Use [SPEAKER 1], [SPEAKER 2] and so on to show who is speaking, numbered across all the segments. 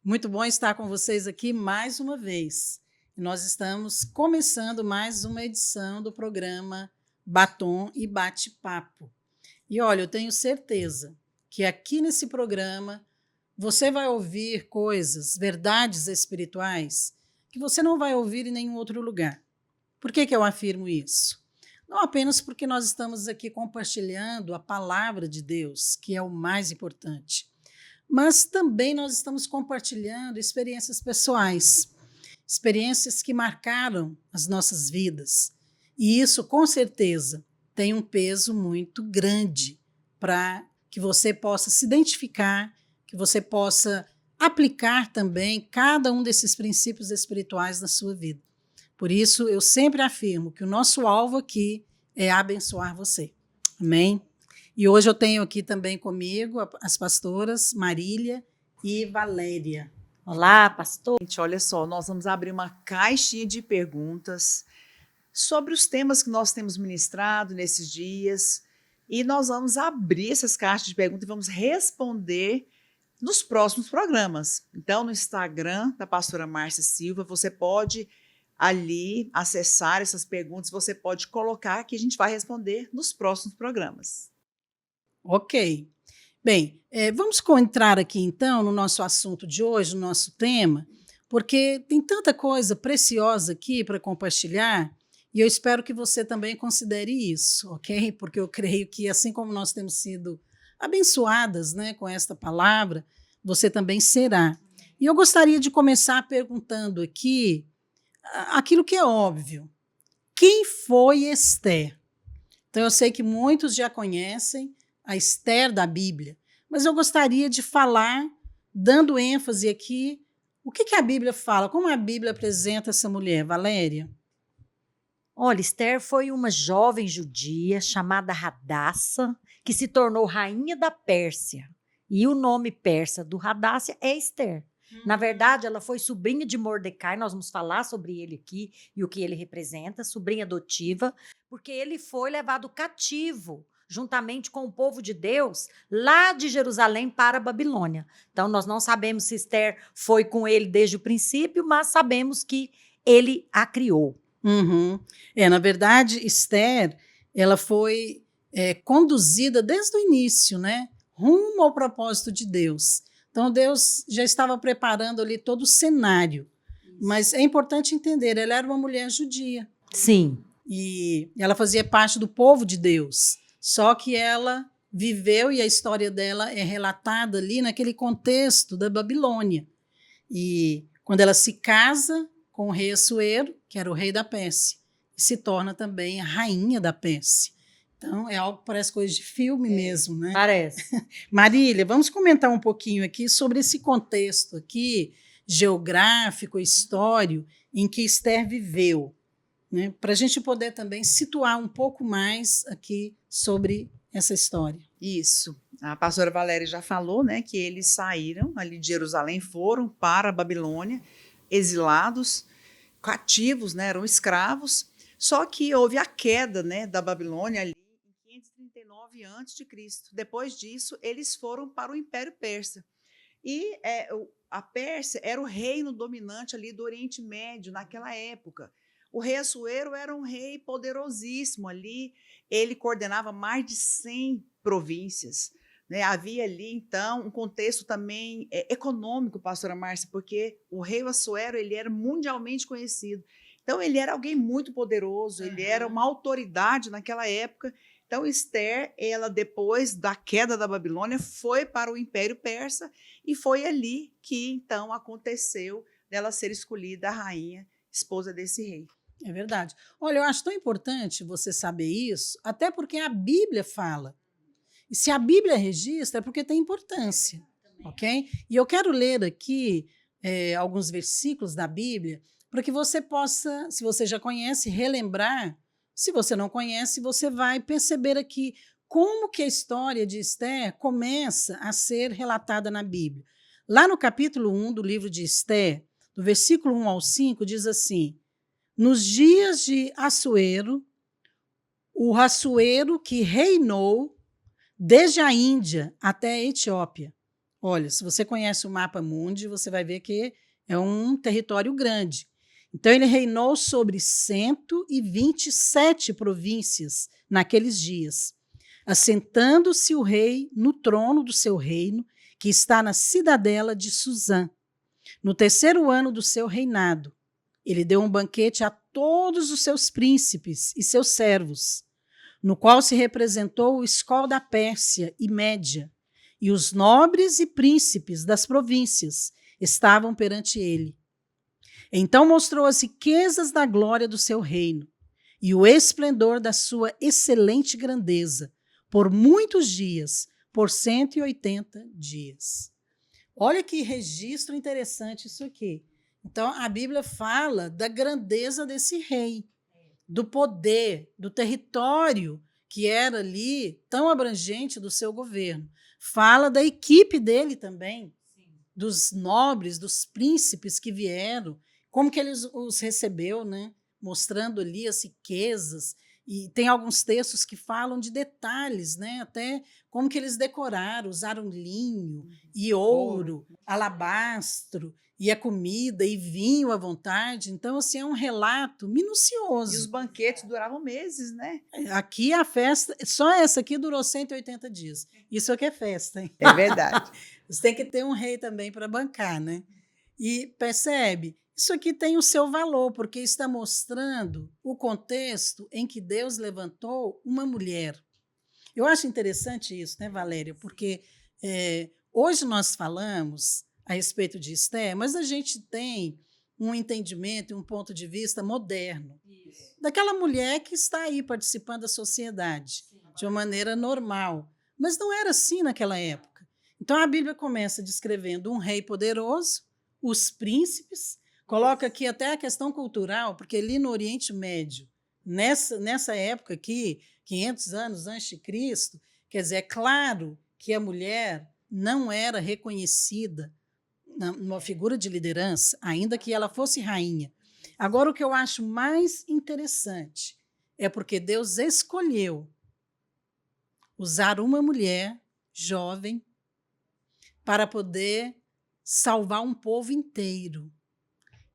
[SPEAKER 1] Muito bom estar com vocês aqui mais uma vez. Nós estamos começando mais uma edição do programa Batom e Bate-Papo. E olha, eu tenho certeza que aqui nesse programa você vai ouvir coisas, verdades espirituais, que você não vai ouvir em nenhum outro lugar. Por que eu afirmo isso? Não apenas porque nós estamos aqui compartilhando a palavra de Deus, que é o mais importante, mas também nós estamos compartilhando experiências pessoais, experiências que marcaram as nossas vidas. E isso, com certeza, tem um peso muito grande para que você possa se identificar, que você possa aplicar também cada um desses princípios espirituais na sua vida. Por isso, eu sempre afirmo que o nosso alvo aqui é abençoar você. Amém? E hoje eu tenho aqui também comigo as pastoras Marília e Valéria.
[SPEAKER 2] Olá, pastor.
[SPEAKER 3] Gente, olha só, nós vamos abrir uma caixinha de perguntas sobre os temas que nós temos ministrado nesses dias e nós vamos abrir essas caixas de perguntas e vamos responder nos próximos programas. Então, no Instagram da pastora Márcia Silva, você pode ali acessar essas perguntas, você pode colocar que a gente vai responder nos próximos programas.
[SPEAKER 1] Ok. Bem, vamos entrar aqui então no nosso assunto de hoje, no nosso tema, porque tem tanta coisa preciosa aqui para compartilhar e eu espero que você também considere isso, ok? Porque eu creio que assim como nós temos sido abençoadas, né, com esta palavra, você também será. E eu gostaria de começar perguntando aqui aquilo que é óbvio. Quem foi Esther? Então, eu sei que muitos já conhecem a Esther da Bíblia, mas eu gostaria de falar, dando ênfase aqui, o que a Bíblia fala, como a Bíblia apresenta essa mulher, Valéria?
[SPEAKER 2] Olha, Esther foi uma jovem judia chamada Radassa, que se tornou rainha da Pérsia. E o nome persa do Radassa é Esther. Na verdade, ela foi sobrinha de Mordecai, nós vamos falar sobre ele aqui e o que ele representa, sobrinha adotiva, porque ele foi levado cativo, juntamente com o povo de Deus, lá de Jerusalém para a Babilônia. Então, nós não sabemos se Esther foi com ele desde o princípio, mas sabemos que ele a criou.
[SPEAKER 1] Uhum. Na verdade, Esther, ela foi conduzida desde o início, né, rumo ao propósito de Deus. Então, Deus já estava preparando ali todo o cenário. Mas é importante entender, ela era uma mulher judia.
[SPEAKER 2] Sim.
[SPEAKER 1] E ela fazia parte do povo de Deus. Só que ela viveu, e a história dela é relatada ali naquele contexto da Babilônia. E quando ela se casa com o rei Assuero, que era o rei da Pérsia, e se torna também a rainha da Pérsia. Então, é algo que parece coisa de filme mesmo, né?
[SPEAKER 2] Parece.
[SPEAKER 1] Marília, vamos comentar um pouquinho aqui sobre esse contexto aqui, geográfico, histórico, em que Esther viveu, né? Para a gente poder também situar um pouco mais aqui sobre essa história.
[SPEAKER 3] Isso. A pastora Valéria já falou, né, que eles saíram ali de Jerusalém, foram para a Babilônia, exilados, cativos, né, eram escravos, só que houve a queda, né, da Babilônia ali em 539 a.C. Depois disso, eles foram para o Império Persa. E a Pérsia era o reino dominante ali do Oriente Médio naquela época. O rei Assuero era um rei poderosíssimo ali, ele coordenava mais de 100 províncias. Né? Havia ali, então, um contexto também econômico, pastora Márcia, porque o rei Assuero ele era mundialmente conhecido. Então, ele era alguém muito poderoso, ele era uma autoridade naquela época. Então, Esther, ela depois da queda da Babilônia, foi para o Império Persa e foi ali que, então, aconteceu dela ser escolhida a rainha, esposa desse rei.
[SPEAKER 1] É verdade. Olha, eu acho tão importante você saber isso, até porque a Bíblia fala. E se a Bíblia registra, é porque tem importância, ok? E eu quero ler aqui alguns versículos da Bíblia para que você possa, se você já conhece, relembrar. Se você não conhece, você vai perceber aqui como que a história de Esther começa a ser relatada na Bíblia. Lá no capítulo 1 do livro de Esther, do versículo 1 ao 5, diz assim: nos dias de Assuero, o Assuero que reinou desde a Índia até a Etiópia, Olha, se você conhece o mapa mundi, você vai ver que é um território grande. Então, ele reinou sobre 127 províncias naqueles dias, assentando-se o rei no trono do seu reino, que está na cidadela de Suzã. No 3º ano do seu reinado, ele deu um banquete a todos os seus príncipes e seus servos, no qual se representou o escol da Pérsia e Média, e os nobres e príncipes das províncias estavam perante ele. Então mostrou as riquezas da glória do seu reino e o esplendor da sua excelente grandeza por muitos dias, por 180 dias. Olha que registro interessante isso aqui. Então, a Bíblia fala da grandeza desse rei, do poder, do território que era ali tão abrangente do seu governo. Fala da equipe dele também, dos nobres, dos príncipes que vieram, como que ele os recebeu, né? Mostrando ali as riquezas. E tem alguns textos que falam de detalhes, né? Até como que eles decoraram, usaram linho e ouro, alabastro, e a comida e vinho à vontade. Então, assim, é um relato minucioso.
[SPEAKER 3] E os banquetes duravam meses, né?
[SPEAKER 1] Aqui a festa, só essa aqui durou 180 dias. Isso aqui é festa, hein?
[SPEAKER 3] É verdade.
[SPEAKER 1] Você tem que ter um rei também para bancar, né? E percebe, isso aqui tem o seu valor, porque está mostrando o contexto em que Deus levantou uma mulher. Eu acho interessante isso, né, Valéria? Porque hoje nós falamos a respeito de Esther, mas a gente tem um entendimento e um ponto de vista moderno. Isso. Daquela mulher que está aí participando da sociedade de uma maneira normal. Mas não era assim naquela época. Então a Bíblia começa descrevendo um rei poderoso, os príncipes, coloca aqui até a questão cultural, porque ali no Oriente Médio, nessa época aqui, 500 anos antes de Cristo, quer dizer, é claro que a mulher não era reconhecida numa figura de liderança, ainda que ela fosse rainha. Agora, o que eu acho mais interessante é porque Deus escolheu usar uma mulher jovem para poder salvar um povo inteiro.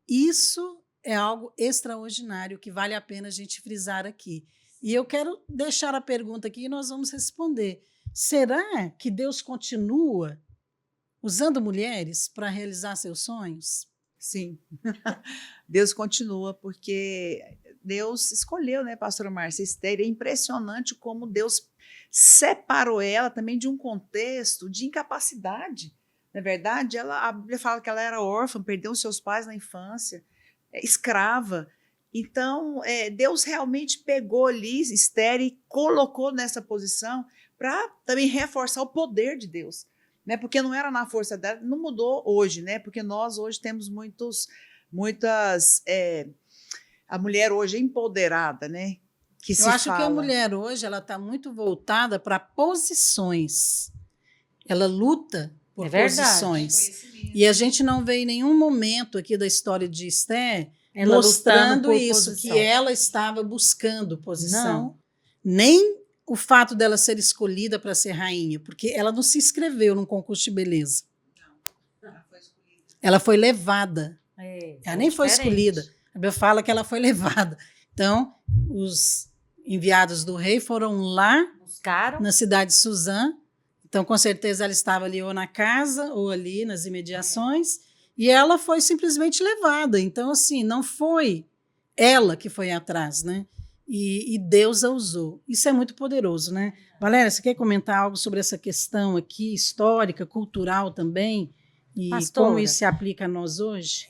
[SPEAKER 1] Isso é algo extraordinário que vale a pena a gente frisar aqui. E eu quero deixar a pergunta aqui e nós vamos responder. Será que Deus continua usando mulheres para realizar seus sonhos?
[SPEAKER 3] Sim. Deus continua, porque Deus escolheu, né, pastora Márcia, Esther. É impressionante como Deus separou ela também de um contexto de incapacidade. Na verdade, a Bíblia fala que ela era órfã, perdeu seus pais na infância, escrava. Então, Deus realmente pegou ali Esther e colocou nessa posição para também reforçar o poder de Deus. Né? Porque não era na força dela, não mudou hoje, né? Porque nós hoje temos muitas... a mulher hoje é empoderada, né?
[SPEAKER 1] Eu acho que a mulher hoje ela está muito voltada para posições. Ela luta por posições. E a gente não vê em nenhum momento aqui da história de Esther ela mostrando isso, posição. Que ela estava buscando posição. Não. Nem o fato dela ser escolhida para ser rainha, porque ela não se inscreveu num concurso de beleza. Não, ela foi escolhida. Ela foi levada. Ela nem foi escolhida. A Bíblia fala que ela foi levada. Então, os enviados do rei foram lá, buscaram na cidade de Suzã. Então, com certeza, ela estava ali ou na casa ou ali nas imediações. E ela foi simplesmente levada. Então, assim, não foi ela que foi atrás, né? E Deus a usou. Isso é muito poderoso, né? Valéria, você quer comentar algo sobre essa questão aqui, histórica, cultural também? E pastora, como isso se aplica a nós hoje?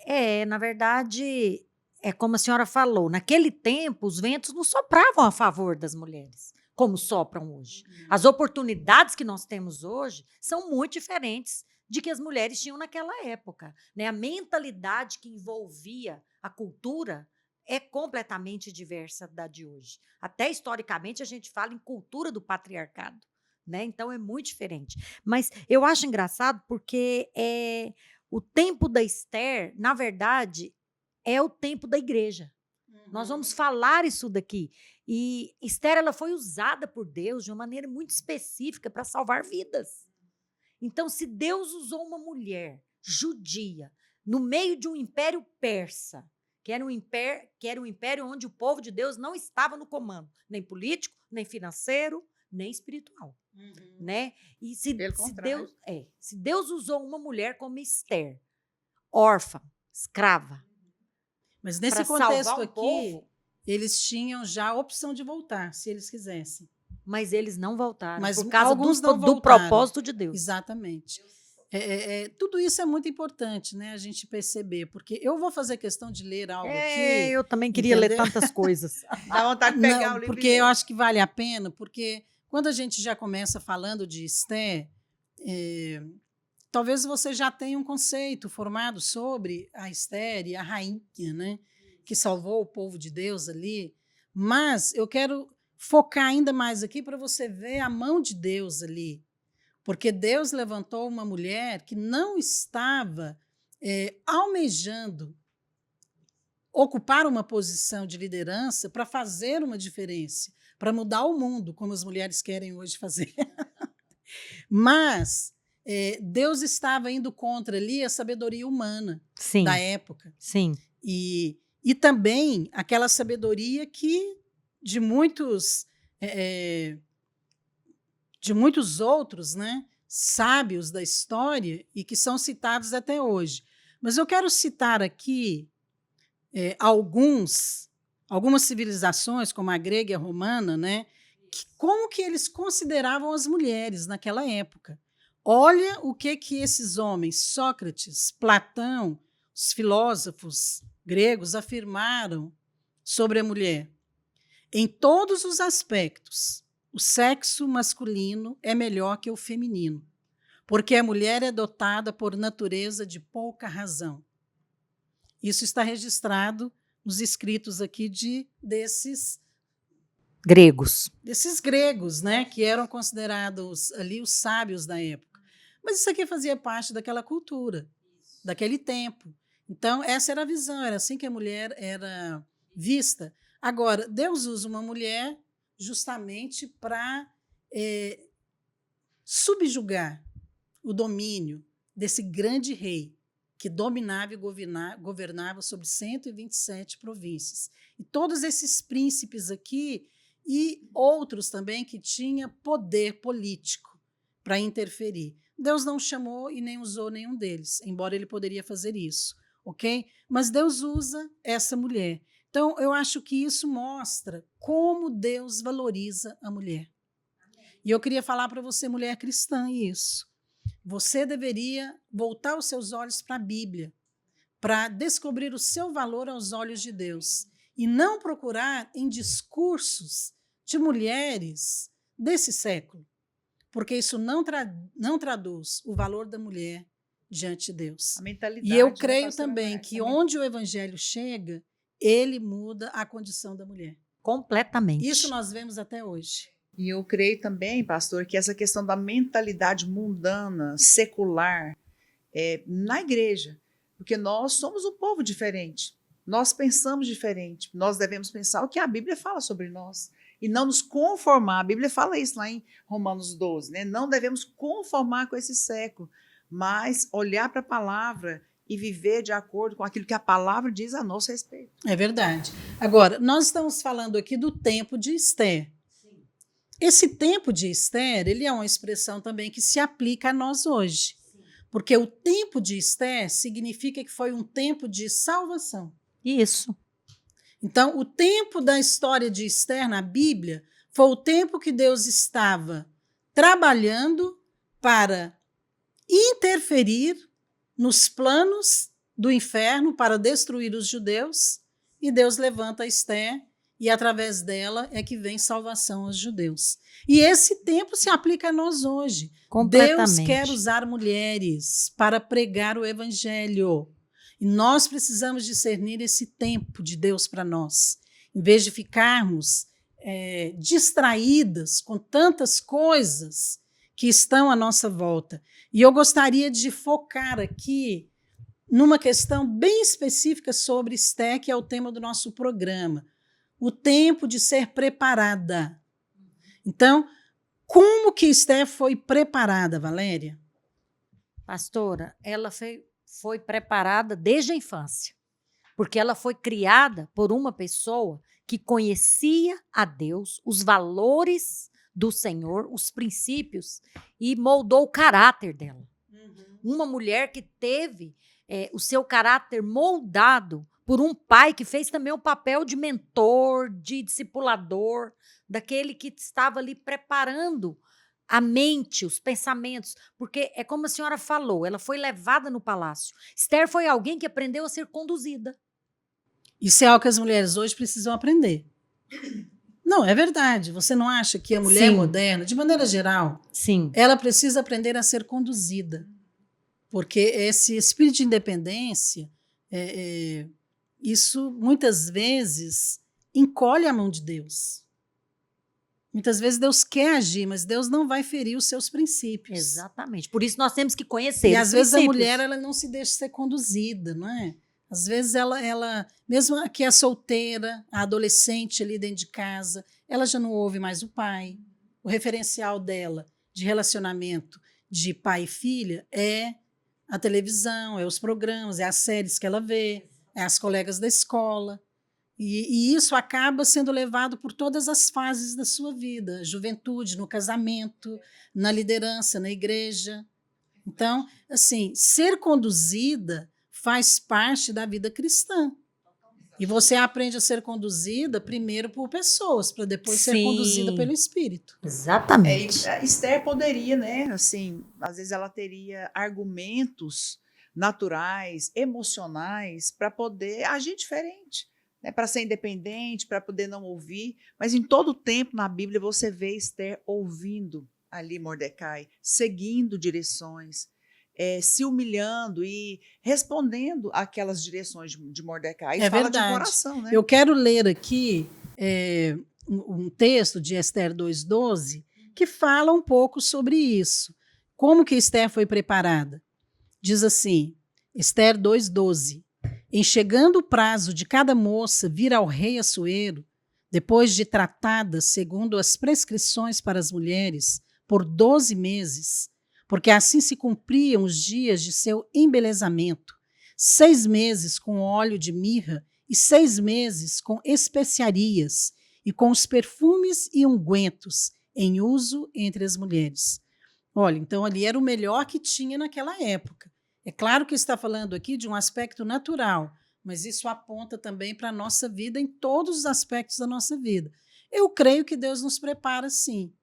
[SPEAKER 2] Na verdade, é como a senhora falou, naquele tempo os ventos não sopravam a favor das mulheres, como sopram hoje. As oportunidades que nós temos hoje são muito diferentes de que as mulheres tinham naquela época, né? A mentalidade que envolvia a cultura é completamente diversa da de hoje. Até historicamente a gente fala em cultura do patriarcado, né? Então é muito diferente. Mas eu acho engraçado porque o tempo da Esther, na verdade, é o tempo da igreja. Nós vamos falar isso daqui. E Esther, ela foi usada por Deus de uma maneira muito específica para salvar vidas. Então, se Deus usou uma mulher judia no meio de um império persa, que era um império onde o povo de Deus não estava no comando, nem político, nem financeiro, nem espiritual, né? E se Deus usou uma mulher como Esther, órfã, escrava,
[SPEAKER 1] mas nesse
[SPEAKER 2] para
[SPEAKER 1] contexto
[SPEAKER 2] salvar o
[SPEAKER 1] aqui,
[SPEAKER 2] povo,
[SPEAKER 1] eles tinham já a opção de voltar, se eles quisessem.
[SPEAKER 2] mas eles não voltaram,
[SPEAKER 1] Mas
[SPEAKER 2] por causa
[SPEAKER 1] alguns não
[SPEAKER 2] do
[SPEAKER 1] voltaram.
[SPEAKER 2] propósito de Deus.
[SPEAKER 1] Exatamente. Tudo isso é muito importante, né, a gente perceber, porque eu vou fazer questão de ler algo aqui.
[SPEAKER 2] Eu também queria ler
[SPEAKER 1] entendeu?
[SPEAKER 2] tantas coisas.
[SPEAKER 3] Dá vontade de pegar o livro.
[SPEAKER 1] Porque eu acho que vale a pena, porque quando a gente já começa falando de Esther, talvez você já tenha um conceito formado sobre a Esther e a rainha, né, que salvou o povo de Deus ali, mas eu quero focar ainda mais aqui para você ver a mão de Deus ali, porque Deus levantou uma mulher que não estava almejando ocupar uma posição de liderança para fazer uma diferença, para mudar o mundo, como as mulheres querem hoje fazer. Mas Deus estava indo contra ali a sabedoria humana
[SPEAKER 2] Sim,
[SPEAKER 1] da época.
[SPEAKER 2] sim.
[SPEAKER 1] E também aquela sabedoria que de muitos outros, né, sábios da história e que são citados até hoje. Mas eu quero citar aqui algumas civilizações, como a grega e a romana, né, como que eles consideravam as mulheres naquela época. Olha o que esses homens, Sócrates, Platão, os filósofos gregos afirmaram sobre a mulher. Em todos os aspectos, o sexo masculino é melhor que o feminino, porque a mulher é dotada por natureza de pouca razão. Isso está registrado nos escritos aqui desses gregos, né, que eram considerados ali os sábios da época. Mas isso aqui fazia parte daquela cultura, daquele tempo. Então, essa era a visão, era assim que a mulher era vista. Agora, Deus usa uma mulher justamente para subjugar o domínio desse grande rei que dominava e governava sobre 127 províncias. E todos esses príncipes aqui e outros também que tinham poder político para interferir. Deus não chamou e nem usou nenhum deles, embora ele poderia fazer isso, ok? Mas Deus usa essa mulher. Então, eu acho que isso mostra como Deus valoriza a mulher. E eu queria falar para você, mulher cristã, isso. Você deveria voltar os seus olhos para a Bíblia, para descobrir o seu valor aos olhos de Deus, e não procurar em discursos de mulheres desse século, porque isso não traduz o valor da mulher diante de Deus.
[SPEAKER 3] A mentalidade,
[SPEAKER 1] e eu creio
[SPEAKER 3] né,
[SPEAKER 1] também que onde o evangelho chega, ele muda a condição da mulher.
[SPEAKER 2] Completamente.
[SPEAKER 1] Isso nós vemos até hoje.
[SPEAKER 3] E eu creio também, pastor, que essa questão da mentalidade mundana, secular, na igreja, porque nós somos um povo diferente, nós pensamos diferente, nós devemos pensar o que a Bíblia fala sobre nós e não nos conformar. A Bíblia fala isso lá em Romanos 12, né? Não devemos conformar com esse século, mas olhar para a palavra e viver de acordo com aquilo que a palavra diz a nosso respeito.
[SPEAKER 1] É verdade. Agora, nós estamos falando aqui do tempo de Esther. Esse tempo de Esther, ele é uma expressão também que se aplica a nós hoje. Porque o tempo de Esther significa que foi um tempo de salvação.
[SPEAKER 2] Isso.
[SPEAKER 1] Então, o tempo da história de Esther na Bíblia foi o tempo que Deus estava trabalhando para interferir nos planos do inferno para destruir os judeus, e Deus levanta Esther, e através dela é que vem salvação aos judeus. E esse tempo se aplica a nós hoje. Deus quer usar mulheres para pregar o evangelho. E nós precisamos discernir esse tempo de Deus para nós. Em vez de ficarmos distraídas com tantas coisas que estão à nossa volta. E eu gostaria de focar aqui numa questão bem específica sobre Esther, que é o tema do nosso programa. O tempo de ser preparada. Então, como que Esther foi preparada, Valéria?
[SPEAKER 2] Pastora, ela foi preparada desde a infância, porque ela foi criada por uma pessoa que conhecia a Deus, os valores do Senhor, os princípios, e moldou o caráter dela. Uma mulher que teve o seu caráter moldado por um pai que fez também o papel de mentor, de discipulador, daquele que estava ali preparando a mente, os pensamentos, porque é como a senhora falou, ela foi levada no palácio. Esther foi alguém que aprendeu a ser conduzida.
[SPEAKER 1] Isso é algo que as mulheres hoje precisam aprender. Não, é verdade. Você não acha que a mulher
[SPEAKER 2] Sim.
[SPEAKER 1] moderna, de maneira geral,
[SPEAKER 2] Sim.
[SPEAKER 1] ela precisa aprender a ser conduzida? Porque esse espírito de independência, isso muitas vezes encolhe a mão de Deus. Muitas vezes Deus quer agir, mas Deus não vai ferir os seus princípios.
[SPEAKER 2] Exatamente. Por isso nós temos que conhecer
[SPEAKER 1] E
[SPEAKER 2] os
[SPEAKER 1] às vezes a
[SPEAKER 2] princípios.
[SPEAKER 1] mulher ela não se deixa ser conduzida, não é? Às vezes ela mesmo que é solteira, a adolescente ali dentro de casa, ela já não ouve mais o pai. O referencial dela de relacionamento de pai e filha é a televisão, é os programas, é as séries que ela vê, é as colegas da escola. E isso acaba sendo levado por todas as fases da sua vida, juventude, no casamento, na liderança, na igreja. Então, assim, ser conduzida faz parte da vida cristã. E você aprende a ser conduzida primeiro por pessoas, para depois ser
[SPEAKER 2] Sim.
[SPEAKER 1] conduzida pelo Espírito.
[SPEAKER 2] Exatamente.
[SPEAKER 3] A Esther poderia, né? Assim, às vezes ela teria argumentos naturais, emocionais, para poder agir diferente, né? Para ser independente, para poder não ouvir. Mas em todo tempo na Bíblia você vê Esther ouvindo ali Mordecai, seguindo direções, se humilhando e respondendo aquelas direções de Mordecai. Isso fala
[SPEAKER 1] verdade.
[SPEAKER 3] de coração, né?
[SPEAKER 1] Eu quero ler aqui um texto de Esther 2:12 que fala um pouco sobre isso. Como que Esther foi preparada? Diz assim, Esther 2:12. Em chegando o prazo de cada moça vir ao rei Assuero, depois de tratada segundo as prescrições para as mulheres, por 12 meses, porque assim se cumpriam os dias de seu embelezamento, 6 meses com óleo de mirra e 6 meses com especiarias e com os perfumes e ungüentos em uso entre as mulheres. Olha, então ali era o melhor que tinha naquela época. É claro que está falando aqui de um aspecto natural, mas isso aponta também para a nossa vida em todos os aspectos da nossa vida. Eu creio que Deus nos prepara sim.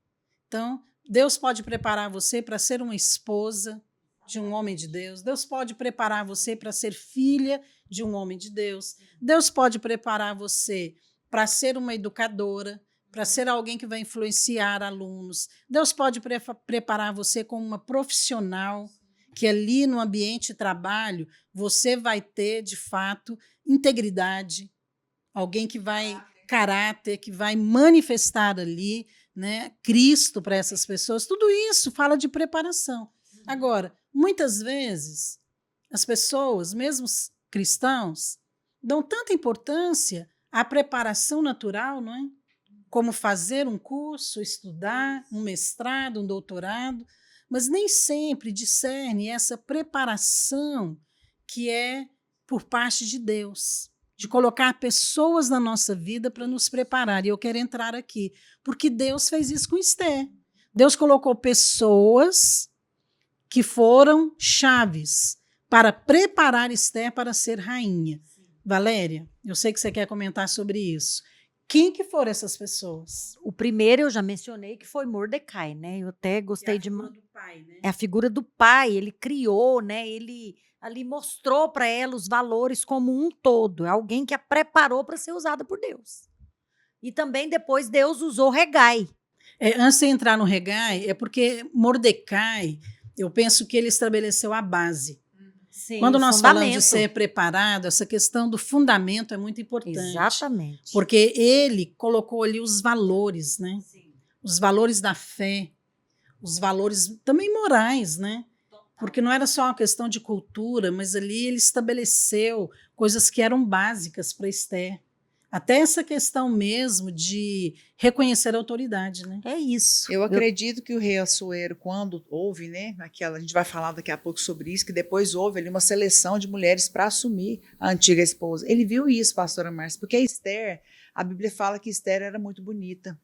[SPEAKER 1] Então, Deus pode preparar você para ser uma esposa de um homem de Deus. Deus pode preparar você para ser filha de um homem de Deus. Deus pode preparar você para ser uma educadora, para ser alguém que vai influenciar alunos. Deus pode preparar você como uma profissional, que ali no ambiente de trabalho você vai ter, de fato, integridade, alguém que vai caráter, que vai manifestar ali, né, Cristo para essas pessoas. Tudo isso fala de preparação. Agora, muitas vezes, as pessoas, mesmo cristãos, dão tanta importância à preparação natural, não é? Como fazer um curso, estudar, um mestrado, um doutorado, mas nem sempre discerne essa preparação que é por parte de Deus, de colocar pessoas na nossa vida para nos preparar. E eu quero entrar aqui, porque Deus fez isso com Esther. Deus colocou pessoas que foram chaves para preparar Esther para ser rainha. Valéria, eu sei que você quer comentar sobre isso. Quem que foram essas pessoas?
[SPEAKER 2] O primeiro eu já mencionei que foi Mordecai, né? Eu até gostei de...
[SPEAKER 1] É a figura do pai, né?
[SPEAKER 2] É a figura do pai, ele criou, né? Ele ali mostrou para ela os valores como um todo. É alguém que a preparou para ser usada por Deus. E também depois Deus usou Hegai.
[SPEAKER 1] Antes de entrar no Hegai, é porque Mordecai, eu penso que ele estabeleceu a base.
[SPEAKER 2] Sim,
[SPEAKER 1] Quando nós
[SPEAKER 2] fundamento.
[SPEAKER 1] falamos de ser preparado, essa questão do fundamento é muito importante.
[SPEAKER 2] Exatamente.
[SPEAKER 1] Porque ele colocou ali os valores, né? Sim. Os valores da fé, os valores também morais, né? Porque não era só uma questão de cultura, mas ali ele estabeleceu coisas que eram básicas para Esther. Até essa questão mesmo de reconhecer a autoridade, né?
[SPEAKER 2] É isso.
[SPEAKER 3] Eu acredito que o rei Assuero, quando houve, né, a gente vai falar daqui a pouco sobre isso, que depois houve ali uma seleção de mulheres para assumir a antiga esposa. Ele viu isso, pastora Márcia, porque a Esther, a Bíblia fala que Esther era muito bonita,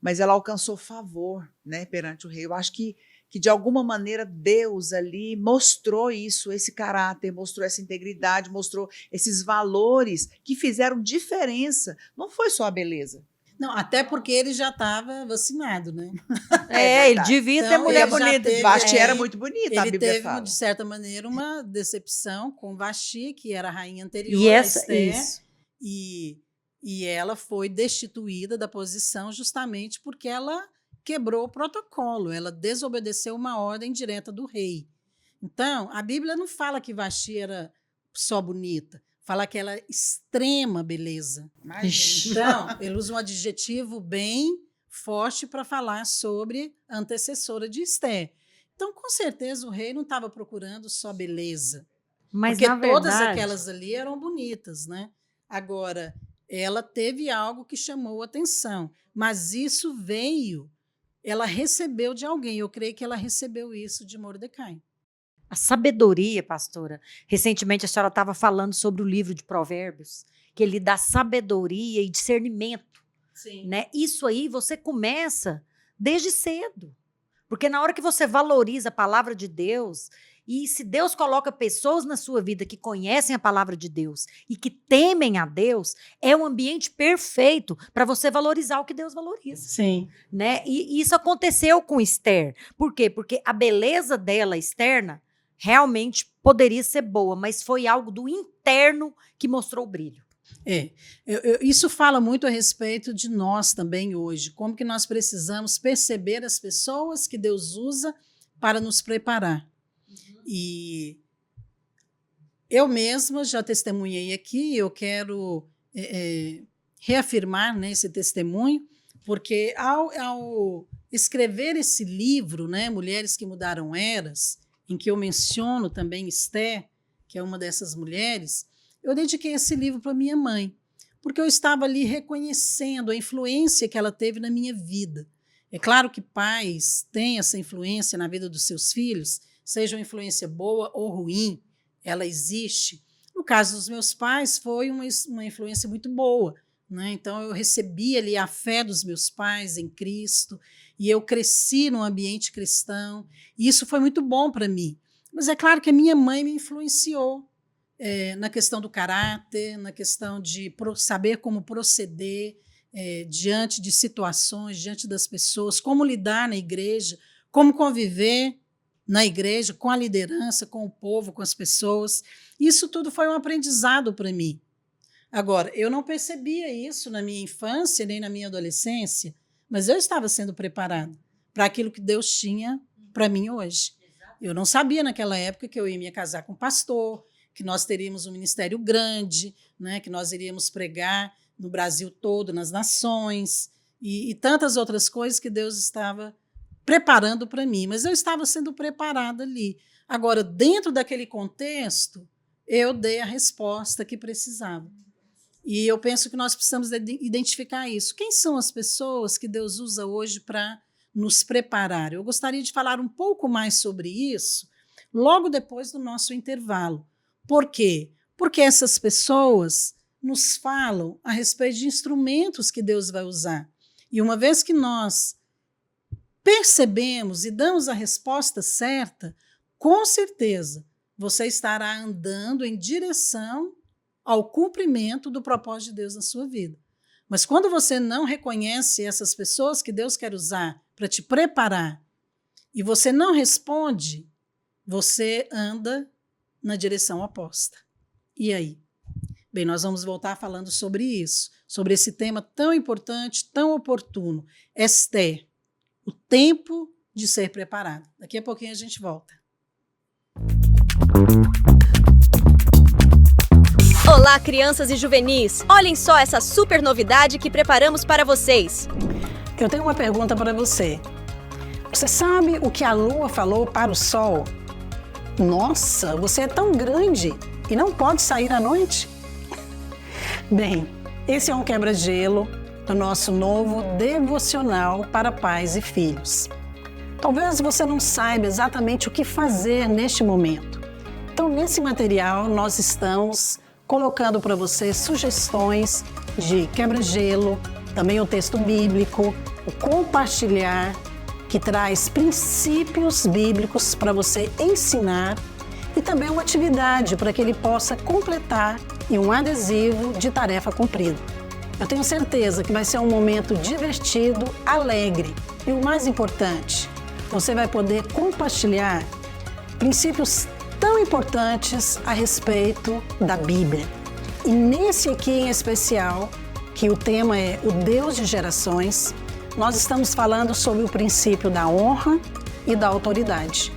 [SPEAKER 3] mas ela alcançou favor, né, perante o rei. Eu acho que de alguma maneira Deus ali mostrou isso, esse caráter, mostrou essa integridade, mostrou esses valores que fizeram diferença. Não foi só a beleza.
[SPEAKER 1] Não, até porque ele já estava vacinado, né?
[SPEAKER 2] Ele devia ter
[SPEAKER 1] Então,
[SPEAKER 2] mulher
[SPEAKER 1] ele já
[SPEAKER 2] bonita.
[SPEAKER 1] teve-
[SPEAKER 3] Vasti
[SPEAKER 1] é,
[SPEAKER 3] era muito bonita, a
[SPEAKER 1] Ele
[SPEAKER 3] Bíblia
[SPEAKER 1] teve,
[SPEAKER 3] fala.
[SPEAKER 1] de certa maneira, uma decepção com Vasti, que era a rainha anterior
[SPEAKER 2] E
[SPEAKER 1] a
[SPEAKER 2] essa,
[SPEAKER 1] Esther,
[SPEAKER 2] isso.
[SPEAKER 1] e ela foi destituída da posição justamente porque ela quebrou o protocolo, ela desobedeceu uma ordem direta do rei. Então, a Bíblia não fala que Vasti era só bonita, fala que ela é extrema beleza.
[SPEAKER 3] Imagina.
[SPEAKER 1] Então, ele usa um adjetivo bem forte para falar sobre a antecessora de Esther. Então, com certeza, o rei não estava procurando só beleza,
[SPEAKER 2] Mas,
[SPEAKER 1] porque
[SPEAKER 2] na
[SPEAKER 1] todas
[SPEAKER 2] verdade,
[SPEAKER 1] aquelas ali eram bonitas, né? Agora, ela teve algo que chamou atenção, mas isso veio, ela recebeu de alguém. Eu creio que ela recebeu isso de Mordecai.
[SPEAKER 2] a sabedoria, pastora, recentemente a senhora estava falando sobre o livro de Provérbios, que ele dá sabedoria e discernimento,
[SPEAKER 1] Sim.
[SPEAKER 2] né? Isso aí você começa desde cedo. Porque na hora que você valoriza a palavra de Deus, e se Deus coloca pessoas na sua vida que conhecem a palavra de Deus e que temem a Deus, é um ambiente perfeito para você valorizar o que Deus valoriza,
[SPEAKER 1] Sim.
[SPEAKER 2] né? E isso aconteceu com Esther. Por quê? Porque a beleza dela externa realmente poderia ser boa, mas foi algo do interno que mostrou o brilho.
[SPEAKER 1] Isso fala muito a respeito de nós também hoje, como que nós precisamos perceber as pessoas que Deus usa para nos preparar. E eu mesma já testemunhei aqui, eu quero reafirmar, né, esse testemunho, porque ao escrever esse livro, né, Mulheres que Mudaram Eras, em que eu menciono também Esther, que é uma dessas mulheres, eu dediquei esse livro para minha mãe, porque eu estava ali reconhecendo a influência que ela teve na minha vida. É claro que pais têm essa influência na vida dos seus filhos, seja uma influência boa ou ruim, ela existe. No caso dos meus pais, foi uma influência muito boa, né? Então, eu recebi ali a fé dos meus pais em Cristo, e eu cresci num ambiente cristão, e isso foi muito bom para mim. Mas é claro que a minha mãe me influenciou na questão do caráter, na questão de saber como proceder diante de situações, diante das pessoas, como lidar na igreja, como conviver na igreja, com a liderança, com o povo, com as pessoas. Isso tudo foi um aprendizado para mim. Agora, eu não percebia isso na minha infância, nem na minha adolescência, mas eu estava sendo preparada para aquilo que Deus tinha para mim hoje. Eu não sabia naquela época que eu ia me casar com um pastor, que nós teríamos um ministério grande, né, que nós iríamos pregar no Brasil todo, nas nações, e tantas outras coisas que Deus estava preparando para mim, mas eu estava sendo preparada ali. Agora, dentro daquele contexto, eu dei a resposta que precisava. E eu penso que nós precisamos identificar isso. Quem são as pessoas que Deus usa hoje para nos preparar? Eu gostaria de falar um pouco mais sobre isso logo depois do nosso intervalo. Por quê? Porque essas pessoas nos falam a respeito de instrumentos que Deus vai usar. E uma vez que nós percebemos e damos a resposta certa, com certeza você estará andando em direção ao cumprimento do propósito de Deus na sua vida. Mas quando você não reconhece essas pessoas que Deus quer usar para te preparar e você não responde, você anda na direção oposta. E aí? Bem, nós vamos voltar falando sobre isso, sobre esse tema tão importante, tão oportuno. Esther, o tempo de ser preparado. Daqui a pouquinho a gente volta.
[SPEAKER 4] Olá, crianças e juvenis! Olhem só essa super novidade que preparamos para vocês.
[SPEAKER 1] Eu tenho uma pergunta para você. Você sabe o que a Lua falou para o Sol? Nossa, você é tão grande e não pode sair à noite? Bem, Esse é um quebra-gelo do nosso novo devocional para pais e filhos. Talvez você não saiba exatamente o que fazer neste momento. Então, nesse material, nós estamos colocando para você sugestões de quebra-gelo, também o texto bíblico, o compartilhar, que traz princípios bíblicos para você ensinar, e também uma atividade para que ele possa completar e um adesivo de tarefa cumprida. Eu tenho certeza que vai ser um momento divertido, alegre e o mais importante, você vai poder compartilhar princípios tão importantes a respeito da Bíblia. E nesse aqui em especial, que o tema é o Deus de gerações, nós estamos falando sobre o princípio da honra e da autoridade.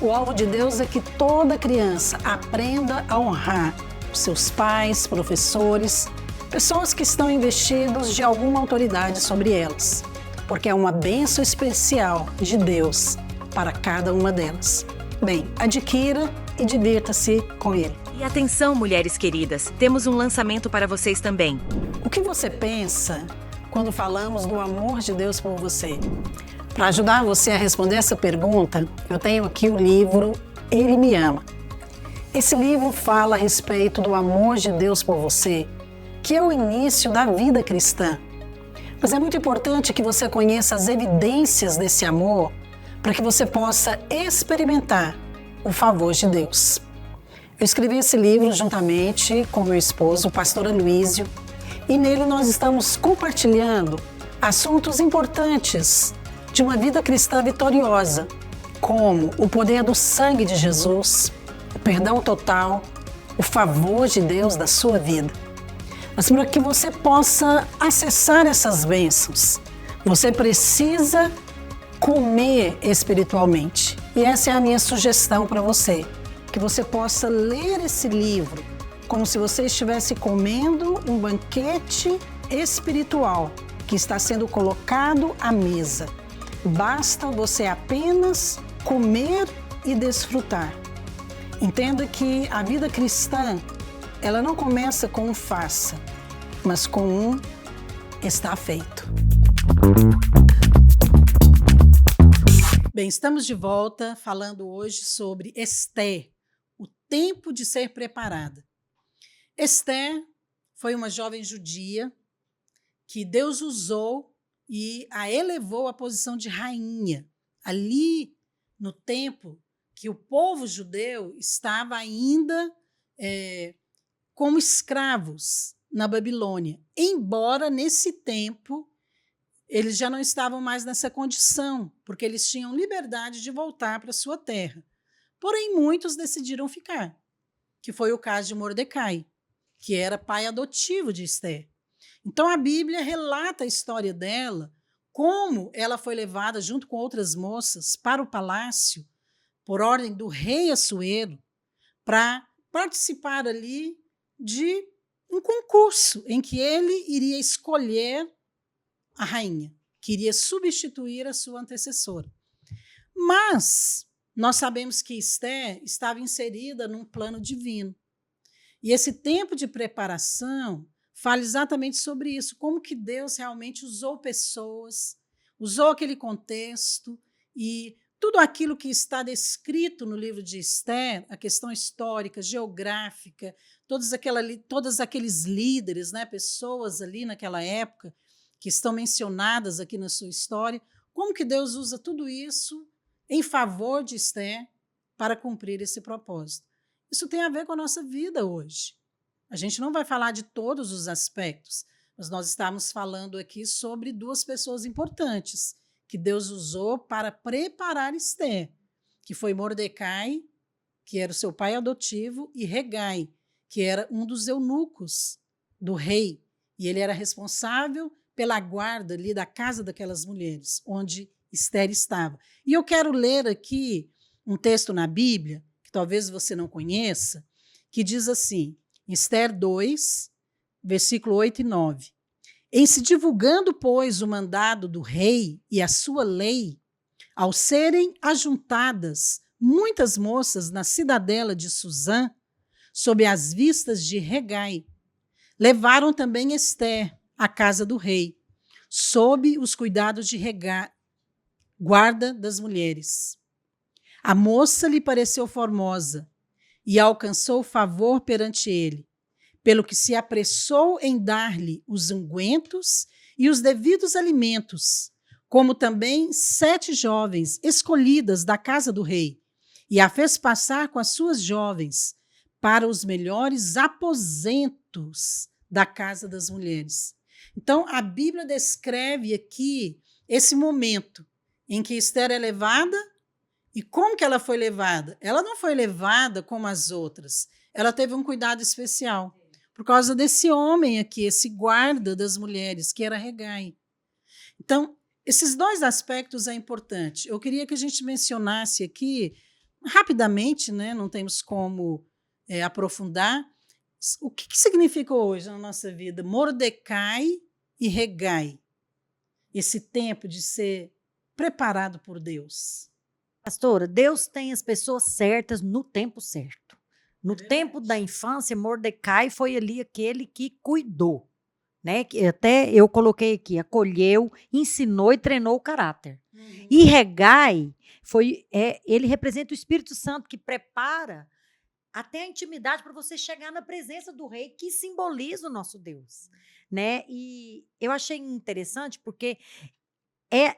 [SPEAKER 1] O alvo de Deus é que toda criança aprenda a honrar seus pais, professores, pessoas que estão investidos de alguma autoridade sobre elas, porque é uma bênção especial de Deus para cada uma delas. Bem, adquira e divirta-se com ele.
[SPEAKER 5] E atenção, mulheres queridas, temos um lançamento para vocês também.
[SPEAKER 1] O que você pensa quando falamos do amor de Deus por você? Para ajudar você a responder essa pergunta, eu tenho aqui o livro Ele Me Ama. Esse livro fala a respeito do amor de Deus por você, que é o início da vida cristã. Mas é muito importante que você conheça as evidências desse amor para que você possa experimentar o favor de Deus. Eu escrevi esse livro juntamente com meu esposo, o pastor Aloísio, e nele nós estamos compartilhando assuntos importantes de uma vida cristã vitoriosa, como o poder do sangue de Jesus, o perdão total, o favor de Deus da sua vida. Mas para que você possa acessar essas bênçãos, você precisa comer espiritualmente. E essa é a minha sugestão para você, que você possa ler esse livro como se você estivesse comendo um banquete espiritual que está sendo colocado à mesa. Basta você apenas comer e desfrutar. Entenda que a vida cristã, ela não começa com um faça, mas com um está feito. Bem, estamos de volta falando hoje sobre Esther, o tempo de ser preparada. Esther foi uma jovem judia que Deus usou e a elevou à posição de rainha, ali no tempo que o povo judeu estava ainda como escravos na Babilônia, embora nesse tempo eles já não estavam mais nessa condição, porque eles tinham liberdade de voltar para a sua terra. Porém, muitos decidiram ficar, que foi o caso de Mordecai, que era pai adotivo de Esther. Então, a Bíblia relata a história dela, como ela foi levada junto com outras moças para o palácio, por ordem do rei Assuero, para participar ali de um concurso em que ele iria escolher a rainha, que iria substituir a sua antecessora. Mas nós sabemos que Esther estava inserida num plano divino. E esse tempo de preparação fala exatamente sobre isso, como que Deus realmente usou pessoas, usou aquele contexto e tudo aquilo que está descrito no livro de Esther, a questão histórica, geográfica, todos aqueles líderes, né, pessoas ali naquela época que estão mencionadas aqui na sua história, como que Deus usa tudo isso em favor de Esther para cumprir esse propósito. Isso tem a ver com a nossa vida hoje. A gente não vai falar de todos os aspectos, mas nós estamos falando aqui sobre duas pessoas importantes que Deus usou para preparar Esther, que foi Mordecai, que era o seu pai adotivo, e Hegai, que era um dos eunucos do rei, e ele era responsável pela guarda ali da casa daquelas mulheres, onde Esther estava. E eu quero ler aqui um texto na Bíblia, que talvez você não conheça, que diz assim, Esther 2, versículo 8 e 9. Em se divulgando, pois, o mandado do rei e a sua lei, ao serem ajuntadas muitas moças na cidadela de Suzã, sob as vistas de Hegai, levaram também Ester à casa do rei, sob os cuidados de guarda das mulheres. A moça lhe pareceu formosa e alcançou favor perante ele, pelo que se apressou em dar-lhe os ungüentos e os devidos alimentos, como também 7 jovens escolhidas da casa do rei, e a fez passar com as suas jovens para os melhores aposentos da casa das mulheres. Então, a Bíblia descreve aqui esse momento em que Ester é levada. E como que ela foi levada? Ela não foi levada como as outras. Ela teve um cuidado especial por causa desse homem aqui, esse guarda das mulheres, que era Hegai. Então, esses 2 aspectos é importante. Eu queria que a gente mencionasse aqui, rapidamente, né? Não temos como aprofundar, o que significa hoje na nossa vida Mordecai e Hegai, esse tempo de ser preparado por Deus.
[SPEAKER 2] Pastora, Deus tem as pessoas certas no tempo certo. No tempo da infância, Mordecai foi ali aquele que cuidou, né? Que até eu coloquei aqui, acolheu, ensinou e treinou o caráter. E Hegai ele representa o Espírito Santo que prepara até a intimidade para você chegar na presença do rei, que simboliza o nosso Deus, né? E eu achei interessante porque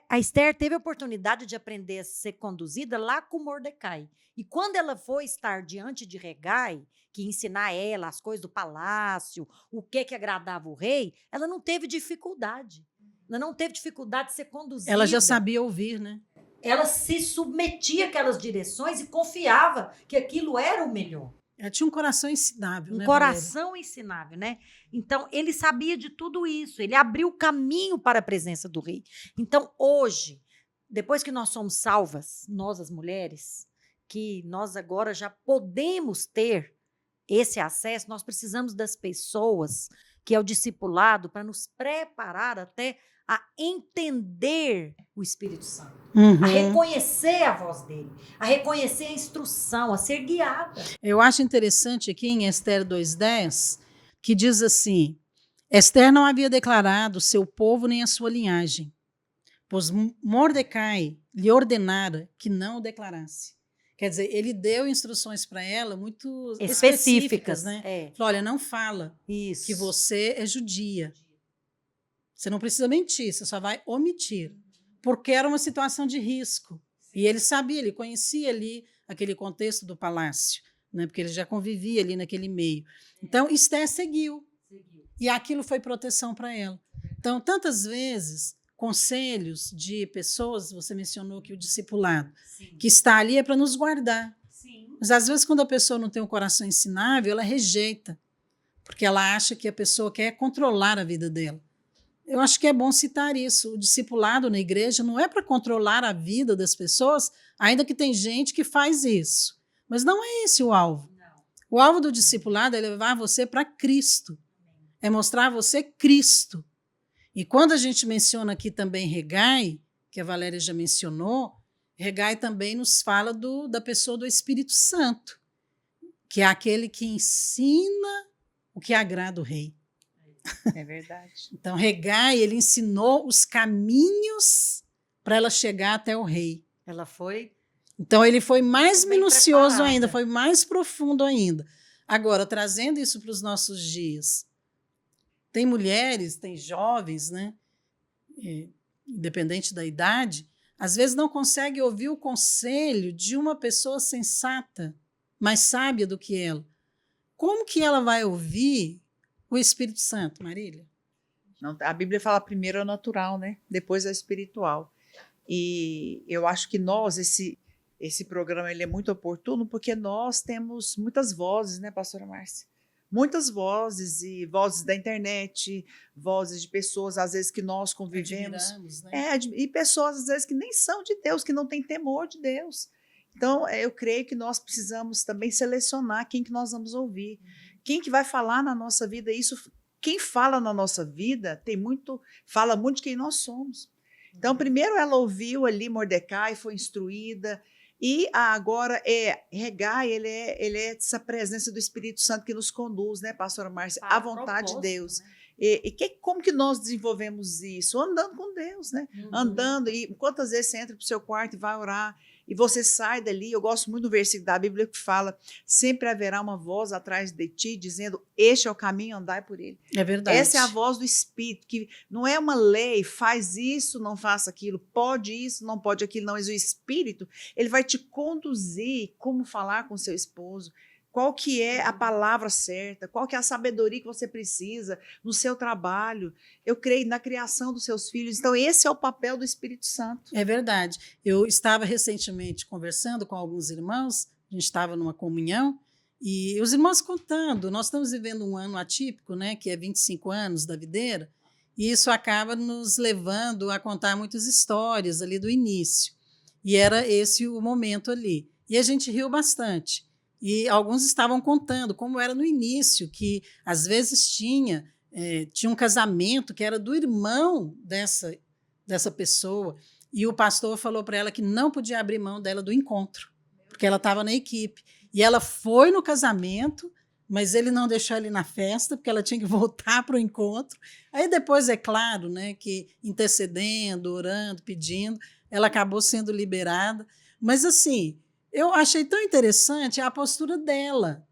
[SPEAKER 2] a Ester teve a oportunidade de aprender a ser conduzida lá com Mordecai. E quando ela foi estar diante de Hegai, que ensinar ela as coisas do palácio, o que agradava o rei, ela não teve dificuldade. Ela não teve dificuldade de ser conduzida.
[SPEAKER 1] Ela já sabia ouvir, né?
[SPEAKER 2] Ela se submetia àquelas direções e confiava que aquilo era o melhor.
[SPEAKER 1] Ela tinha um coração ensinável, né,
[SPEAKER 2] coração ensinável, né? Então, ele sabia de tudo isso. Ele abriu o caminho para a presença do rei. Então, hoje, depois que nós somos salvas, nós as mulheres, que nós agora já podemos ter esse acesso, nós precisamos das pessoas, que é o discipulado, para nos preparar até a entender o Espírito Santo, a reconhecer a voz dele, a reconhecer a instrução, a ser guiada.
[SPEAKER 1] Eu acho interessante aqui em Ester 2:10, que diz assim: Ester não havia declarado seu povo nem a sua linhagem, pois Mordecai lhe ordenara que não o declarasse. Quer dizer, ele deu instruções para ela muito específicas, né? Falou, olha, não fala que você é judia. Você não precisa mentir, você só vai omitir. Porque era uma situação de risco. E ele sabia, ele conhecia ali aquele contexto do palácio, né? Porque ele já convivia ali naquele meio. Então, Ester seguiu. E aquilo foi proteção para ela. Então, tantas vezes, conselhos de pessoas, você mencionou que o discipulado, que está ali é para nos guardar. Mas, às vezes, quando a pessoa não tem um coração ensinável, ela rejeita. Porque ela acha que a pessoa quer controlar a vida dela. Eu acho que é bom citar isso. O discipulado na igreja não é para controlar a vida das pessoas, ainda que tem gente que faz isso. Mas não é esse o alvo. Não. O alvo do discipulado é levar você para Cristo. É mostrar a você Cristo. E quando a gente menciona aqui também Hegai, que a Valéria já mencionou, Hegai também nos fala da pessoa do Espírito Santo, que é aquele que ensina o que agrada o rei.
[SPEAKER 3] É verdade.
[SPEAKER 1] Então, Hegai, ele ensinou os caminhos para ela chegar até o rei.
[SPEAKER 2] Ela foi.
[SPEAKER 1] Então, ele foi mais minucioso
[SPEAKER 2] preparada.
[SPEAKER 1] ainda, foi mais profundo ainda. Agora, trazendo isso para os nossos dias, tem mulheres, tem jovens, né? Independente da idade, às vezes não consegue ouvir o conselho de uma pessoa sensata, mais sábia do que ela. Como que ela vai ouvir o Espírito Santo, Marília?
[SPEAKER 3] Não, a Bíblia fala primeiro é o natural, né? Depois é o espiritual. E eu acho que esse programa ele é muito oportuno porque nós temos muitas vozes, né, pastora Márcia? Muitas vozes, e vozes da internet, vozes de pessoas, às vezes, que nós convivemos.
[SPEAKER 1] Admiramos, né?
[SPEAKER 3] E pessoas, às vezes, que nem são de Deus, que não têm temor de Deus. Então, eu creio que nós precisamos também selecionar quem que nós vamos ouvir. Quem que vai falar na nossa vida isso? Quem fala na nossa vida fala muito de quem nós somos. Então, primeiro ela ouviu ali Mordecai, foi instruída, E agora regar, ele é essa presença do Espírito Santo que nos conduz, né, pastora Márcia, à vontade de Deus.
[SPEAKER 2] Né?
[SPEAKER 3] Como que nós desenvolvemos isso? Andando com Deus, né? Andando, e quantas vezes você entra para o seu quarto e vai orar, e você sai dali, eu gosto muito do versículo da Bíblia que fala, sempre haverá uma voz atrás de ti, dizendo, este é o caminho, andai por ele.
[SPEAKER 1] É verdade.
[SPEAKER 3] Essa é a voz do Espírito, que não é uma lei, faz isso, não faça aquilo, pode isso, não pode aquilo, não, mas o Espírito, ele vai te conduzir como falar com seu esposo, qual que é a palavra certa, qual que é a sabedoria que você precisa no seu trabalho. Eu creio na criação dos seus filhos. Então, esse é o papel do Espírito Santo.
[SPEAKER 1] É verdade. Eu estava recentemente conversando com alguns irmãos, a gente estava numa comunhão, e os irmãos contando, nós estamos vivendo um ano atípico, né, que é 25 anos da videira, e isso acaba nos levando a contar muitas histórias ali do início. E era esse o momento ali. E a gente riu bastante. E alguns estavam contando como era no início, que às vezes tinha um casamento que era do irmão dessa pessoa, e o pastor falou para ela que não podia abrir mão dela do encontro, porque ela estava na equipe. E ela foi no casamento, mas ele não deixou ela ir na festa, porque ela tinha que voltar para o encontro. Aí depois, é claro, né, que intercedendo, orando, pedindo, ela acabou sendo liberada. Mas assim, eu achei tão interessante a postura dela,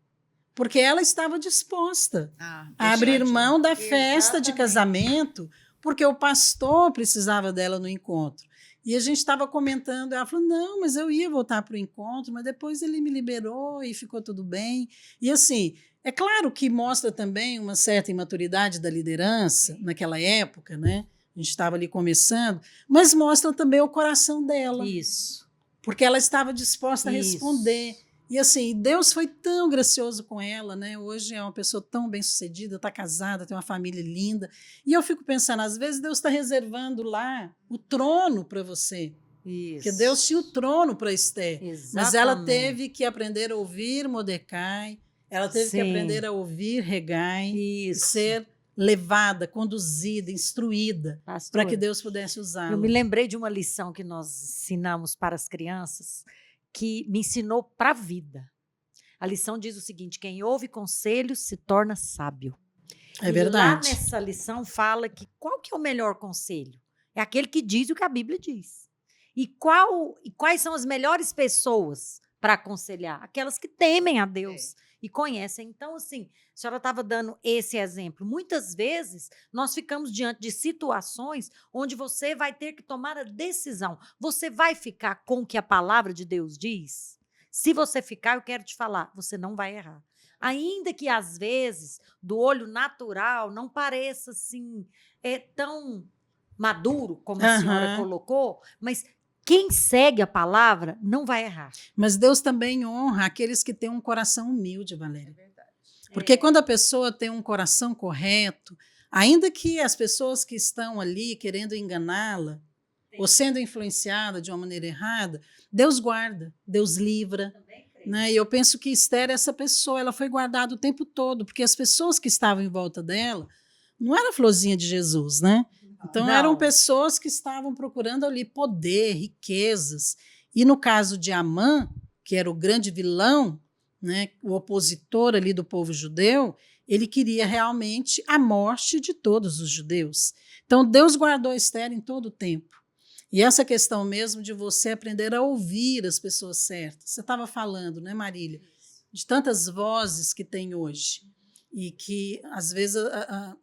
[SPEAKER 1] porque ela estava disposta a abrir mão da festa de casamento, porque o pastor precisava dela no encontro. E a gente estava comentando, ela falou, não, mas eu ia voltar para o encontro, mas depois ele me liberou e ficou tudo bem. E assim, é claro que mostra também uma certa imaturidade da liderança naquela época, né? A gente estava ali começando, mas mostra também o coração dela.
[SPEAKER 2] Isso.
[SPEAKER 1] Porque ela estava disposta a responder. E assim, Deus foi tão gracioso com ela, né? Hoje é uma pessoa tão bem-sucedida, está casada, tem uma família linda. E eu fico pensando, às vezes Deus está reservando lá o trono para você. Isso. Porque Deus tinha o trono para Esther. Exatamente. Mas ela teve que aprender a ouvir Mordecai, ela teve que aprender a ouvir Regai, e ser levada, conduzida, instruída, para que Deus pudesse usá-la.
[SPEAKER 2] Eu me lembrei de uma lição que nós ensinamos para as crianças, que me ensinou para a vida. A lição diz o seguinte, quem ouve conselhos se torna sábio.
[SPEAKER 1] É verdade.
[SPEAKER 2] E lá nessa lição fala que qual que é o melhor conselho? É aquele que diz o que a Bíblia diz. E quais são as melhores pessoas para aconselhar? Aquelas que temem a Deus. E conhecem. Então, assim, a senhora estava dando esse exemplo. Muitas vezes, nós ficamos diante de situações onde você vai ter que tomar a decisão. Você vai ficar com o que a palavra de Deus diz? Se você ficar, eu quero te falar, você não vai errar. Ainda que, às vezes, do olho natural, não pareça, assim, tão maduro, como a senhora colocou, mas quem segue a palavra não vai errar.
[SPEAKER 1] Mas Deus também honra aqueles que têm um coração humilde, Valéria. É verdade. Porque quando a pessoa tem um coração correto, ainda que as pessoas que estão ali querendo enganá-la, ou sendo influenciada de uma maneira errada, Deus guarda, Deus livra. Né? E eu penso que Esther, essa pessoa, ela foi guardada o tempo todo, porque as pessoas que estavam em volta dela não era a florzinha de Jesus, né? Então, eram pessoas que estavam procurando ali poder, riquezas. E no caso de Amã, que era o grande vilão, né, o opositor ali do povo judeu, ele queria realmente a morte de todos os judeus. Então, Deus guardou Esther em todo o tempo. E essa questão mesmo de você aprender a ouvir as pessoas certas. Você estava falando, né, Marília, de tantas vozes que tem hoje. E que, às vezes,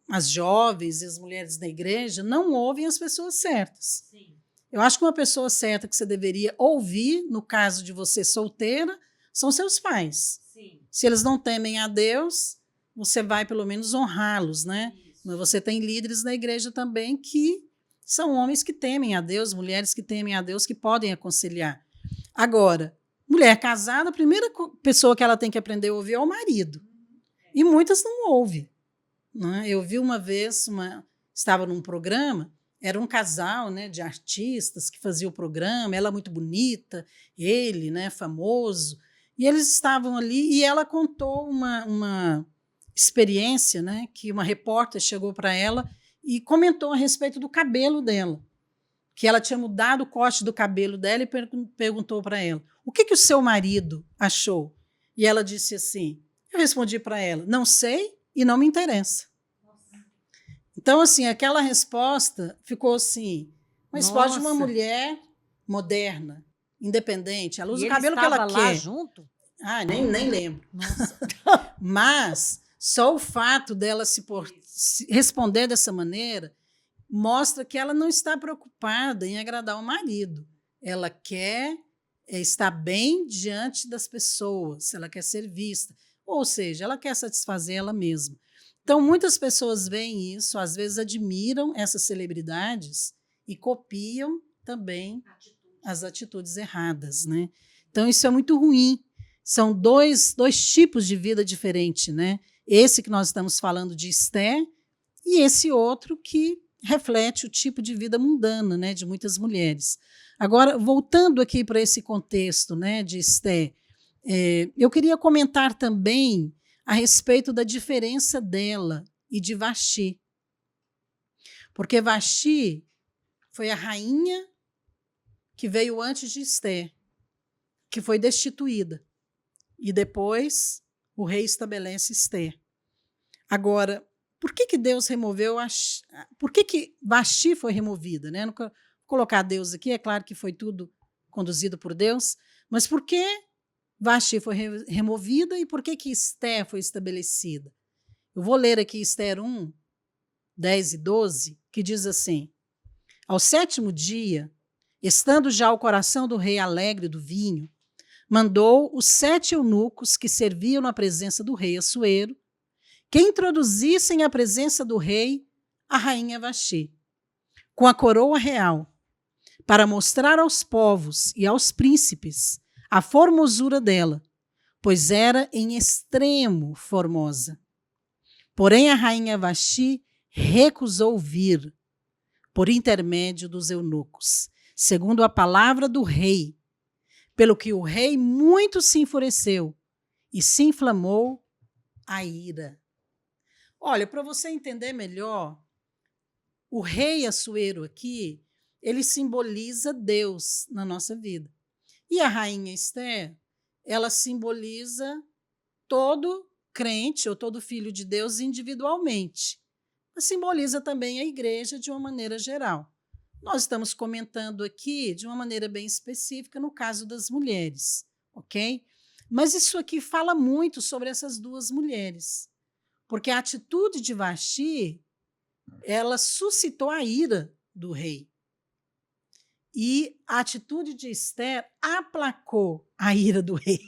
[SPEAKER 1] as jovens e as mulheres da igreja não ouvem as pessoas certas. Sim. Eu acho que uma pessoa certa que você deveria ouvir, no caso de você solteira, são seus pais. Sim. Se eles não temem a Deus, você vai, pelo menos, honrá-los, né? Isso. Mas você tem líderes na igreja também que são homens que temem a Deus, mulheres que temem a Deus, que podem aconselhar. Agora, mulher casada, a primeira pessoa que ela tem que aprender a ouvir é o marido. E muitas não ouvem. Né? Eu vi uma vez, estava num programa, era um casal, né, de artistas que fazia o programa, ela muito bonita, ele, né, famoso, e eles estavam ali e ela contou uma experiência, né, que uma repórter chegou para ela e comentou a respeito do cabelo dela. que ela tinha mudado o corte do cabelo dela e perguntou para ela: o que o seu marido achou? E ela disse assim, eu respondi para ela, não sei e não me interessa. Então, assim, aquela resposta ficou assim, uma resposta de uma mulher moderna, independente, ela usa o cabelo que ela
[SPEAKER 2] lá
[SPEAKER 1] quer.
[SPEAKER 2] Junto?
[SPEAKER 1] Ah, nem lembro. Mas só o fato dela se responder dessa maneira mostra que ela não está preocupada em agradar o marido. Ela quer estar bem diante das pessoas, ela quer ser vista. Ou seja, ela quer satisfazer ela mesma. Então, muitas pessoas veem isso, às vezes admiram essas celebridades e copiam também as atitudes erradas, né? Então, isso é muito ruim. São dois tipos de vida diferentes, né? Esse que nós estamos falando de Esther e esse outro que reflete o tipo de vida mundana, né, de muitas mulheres. Agora, voltando aqui para esse contexto, né, de Esther, eu queria comentar também a respeito da diferença dela e de Vasti. Porque Vasti foi a rainha que veio antes de Esther, que foi destituída. E depois o rei estabelece Esther. Agora, por que Deus removeu por que Vasti foi removida? Né? Não vou colocar Deus aqui, é claro que foi tudo conduzido por Deus, mas por que Vasti foi removida e por que Esther foi estabelecida? Eu vou ler aqui Esther 1, 10 e 12, que diz assim: ao 7º dia, estando já o coração do rei alegre do vinho, mandou os 7 eunucos que serviam na presença do rei Assuero que introduzissem à presença do rei a rainha Vasti, com a coroa real, para mostrar aos povos e aos príncipes a formosura dela, pois era em extremo formosa. Porém, a rainha Vasti recusou vir, por intermédio dos eunucos, segundo a palavra do rei, pelo que o rei muito se enfureceu e se inflamou a ira. Olha, para você entender melhor, o rei Assuero aqui, ele simboliza Deus na nossa vida. E a rainha Esther, ela simboliza todo crente ou todo filho de Deus individualmente. Mas simboliza também a igreja de uma maneira geral. Nós estamos comentando aqui de uma maneira bem específica no caso das mulheres, ok? Mas isso aqui fala muito sobre essas duas mulheres, porque a atitude de Vasti, ela suscitou a ira do rei. E a atitude de Esther aplacou a ira do rei.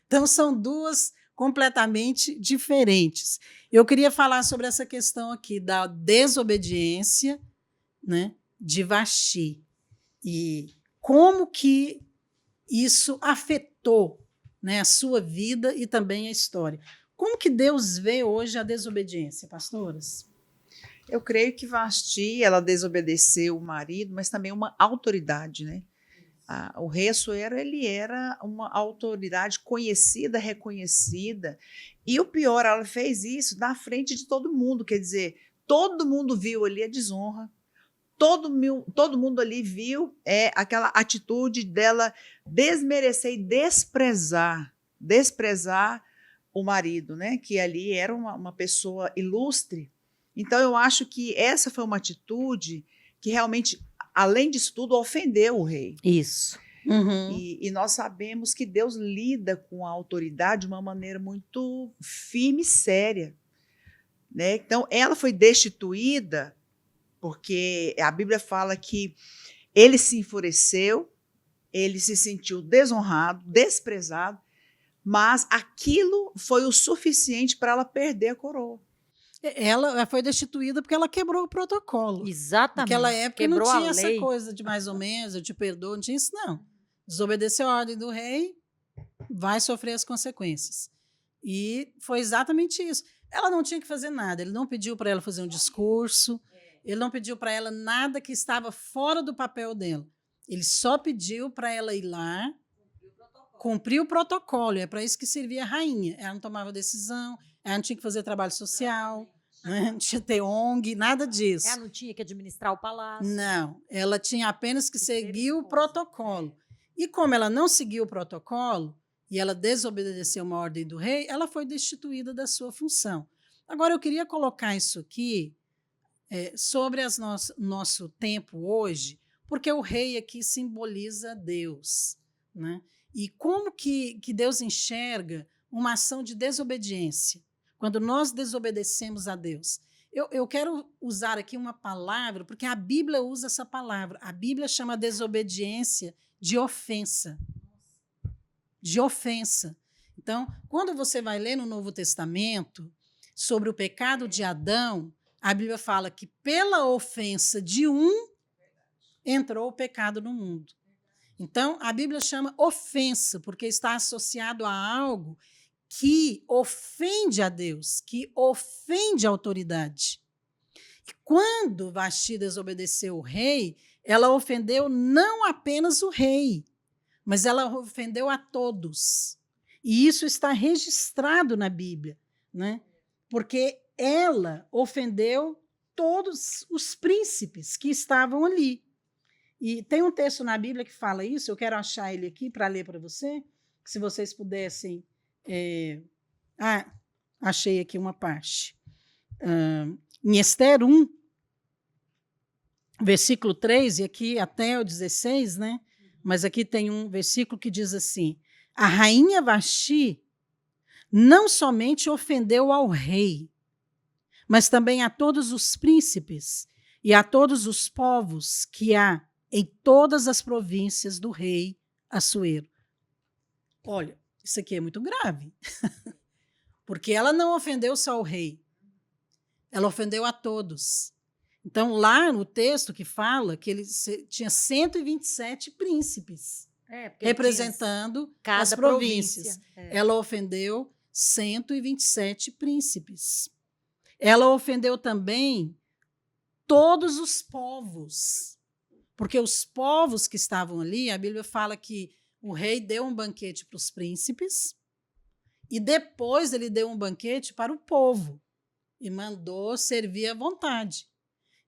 [SPEAKER 1] Então, são duas completamente diferentes. Eu queria falar sobre essa questão aqui da desobediência, né, de Vasti e como que isso afetou, né, a sua vida e também a história. Como que Deus vê hoje a desobediência, pastoras?
[SPEAKER 3] Eu creio que Vasti, ela desobedeceu o marido, mas também uma autoridade, né? O rei Assuero, ele era uma autoridade conhecida, reconhecida, e o pior, ela fez isso na frente de todo mundo, quer dizer, todo mundo viu ali a desonra, todo mundo ali viu aquela atitude dela desmerecer e desprezar o marido, né? Que ali era uma pessoa ilustre. Então, eu acho que essa foi uma atitude que realmente, além disso tudo, ofendeu o rei.
[SPEAKER 2] Isso.
[SPEAKER 1] Uhum.
[SPEAKER 3] E nós sabemos que Deus lida com a autoridade de uma maneira muito firme e séria, né? Então, ela foi destituída porque a Bíblia fala que ele se enfureceu, ele se sentiu desonrado, desprezado, mas aquilo foi o suficiente para ela perder a coroa.
[SPEAKER 1] Ela foi destituída porque ela quebrou o protocolo.
[SPEAKER 2] Exatamente.
[SPEAKER 1] Naquela época
[SPEAKER 2] Quebrou
[SPEAKER 1] não tinha
[SPEAKER 2] a
[SPEAKER 1] essa
[SPEAKER 2] lei.
[SPEAKER 1] coisa de mais ou menos, eu te perdoo, não tinha isso, não. Desobedeceu a ordem do rei, vai sofrer as consequências. E foi exatamente isso. Ela não tinha que fazer nada, ele não pediu para ela fazer um discurso, ele não pediu para ela nada que estava fora do papel dela. Ele só pediu para ela ir lá, cumprir o protocolo, é para isso que servia a rainha. Ela não tomava decisão, ela não tinha que fazer trabalho social, né? Não tinha que ter ONG, nada disso.
[SPEAKER 2] Ela não tinha que administrar o palácio.
[SPEAKER 1] Não, ela tinha apenas que
[SPEAKER 2] Que ser
[SPEAKER 1] seguir o
[SPEAKER 2] esposa.
[SPEAKER 1] protocolo. E como ela não seguiu o protocolo, e ela desobedeceu uma ordem do rei, ela foi destituída da sua função. Agora, eu queria colocar isso aqui sobre nosso tempo hoje, porque o rei aqui simboliza Deus, né? E como que Deus enxerga uma ação de desobediência, quando nós desobedecemos a Deus. Eu quero usar aqui uma palavra, porque a Bíblia usa essa palavra. A Bíblia chama a desobediência de ofensa. De ofensa. Então, quando você vai ler no Novo Testamento sobre o pecado de Adão, a Bíblia fala que pela ofensa de um entrou o pecado no mundo. Então, a Bíblia chama ofensa, porque está associado a algo que ofende a Deus, que ofende a autoridade. E quando Vasti desobedeceu o rei, ela ofendeu não apenas o rei, mas ela ofendeu a todos. E isso está registrado na Bíblia, né? Porque ela ofendeu todos os príncipes que estavam ali. E tem um texto na Bíblia que fala isso, eu quero achar ele aqui para ler para você, se vocês pudessem... achei aqui uma parte. Em Esther 1, versículo 3, e aqui até o 16, né? Mas aqui tem um versículo que diz assim: a rainha Vasti não somente ofendeu ao rei, mas também a todos os príncipes e a todos os povos que há em todas as províncias do rei Assuero. Olha, isso aqui é muito grave, porque ela não ofendeu só o rei, ela ofendeu a todos. Então, lá no texto que fala que ele tinha 127 príncipes representando as províncias. Ela ofendeu 127 príncipes. Ela ofendeu também todos os povos, porque os povos que estavam ali, a Bíblia fala que o rei deu um banquete para os príncipes e depois ele deu um banquete para o povo e mandou servir à vontade.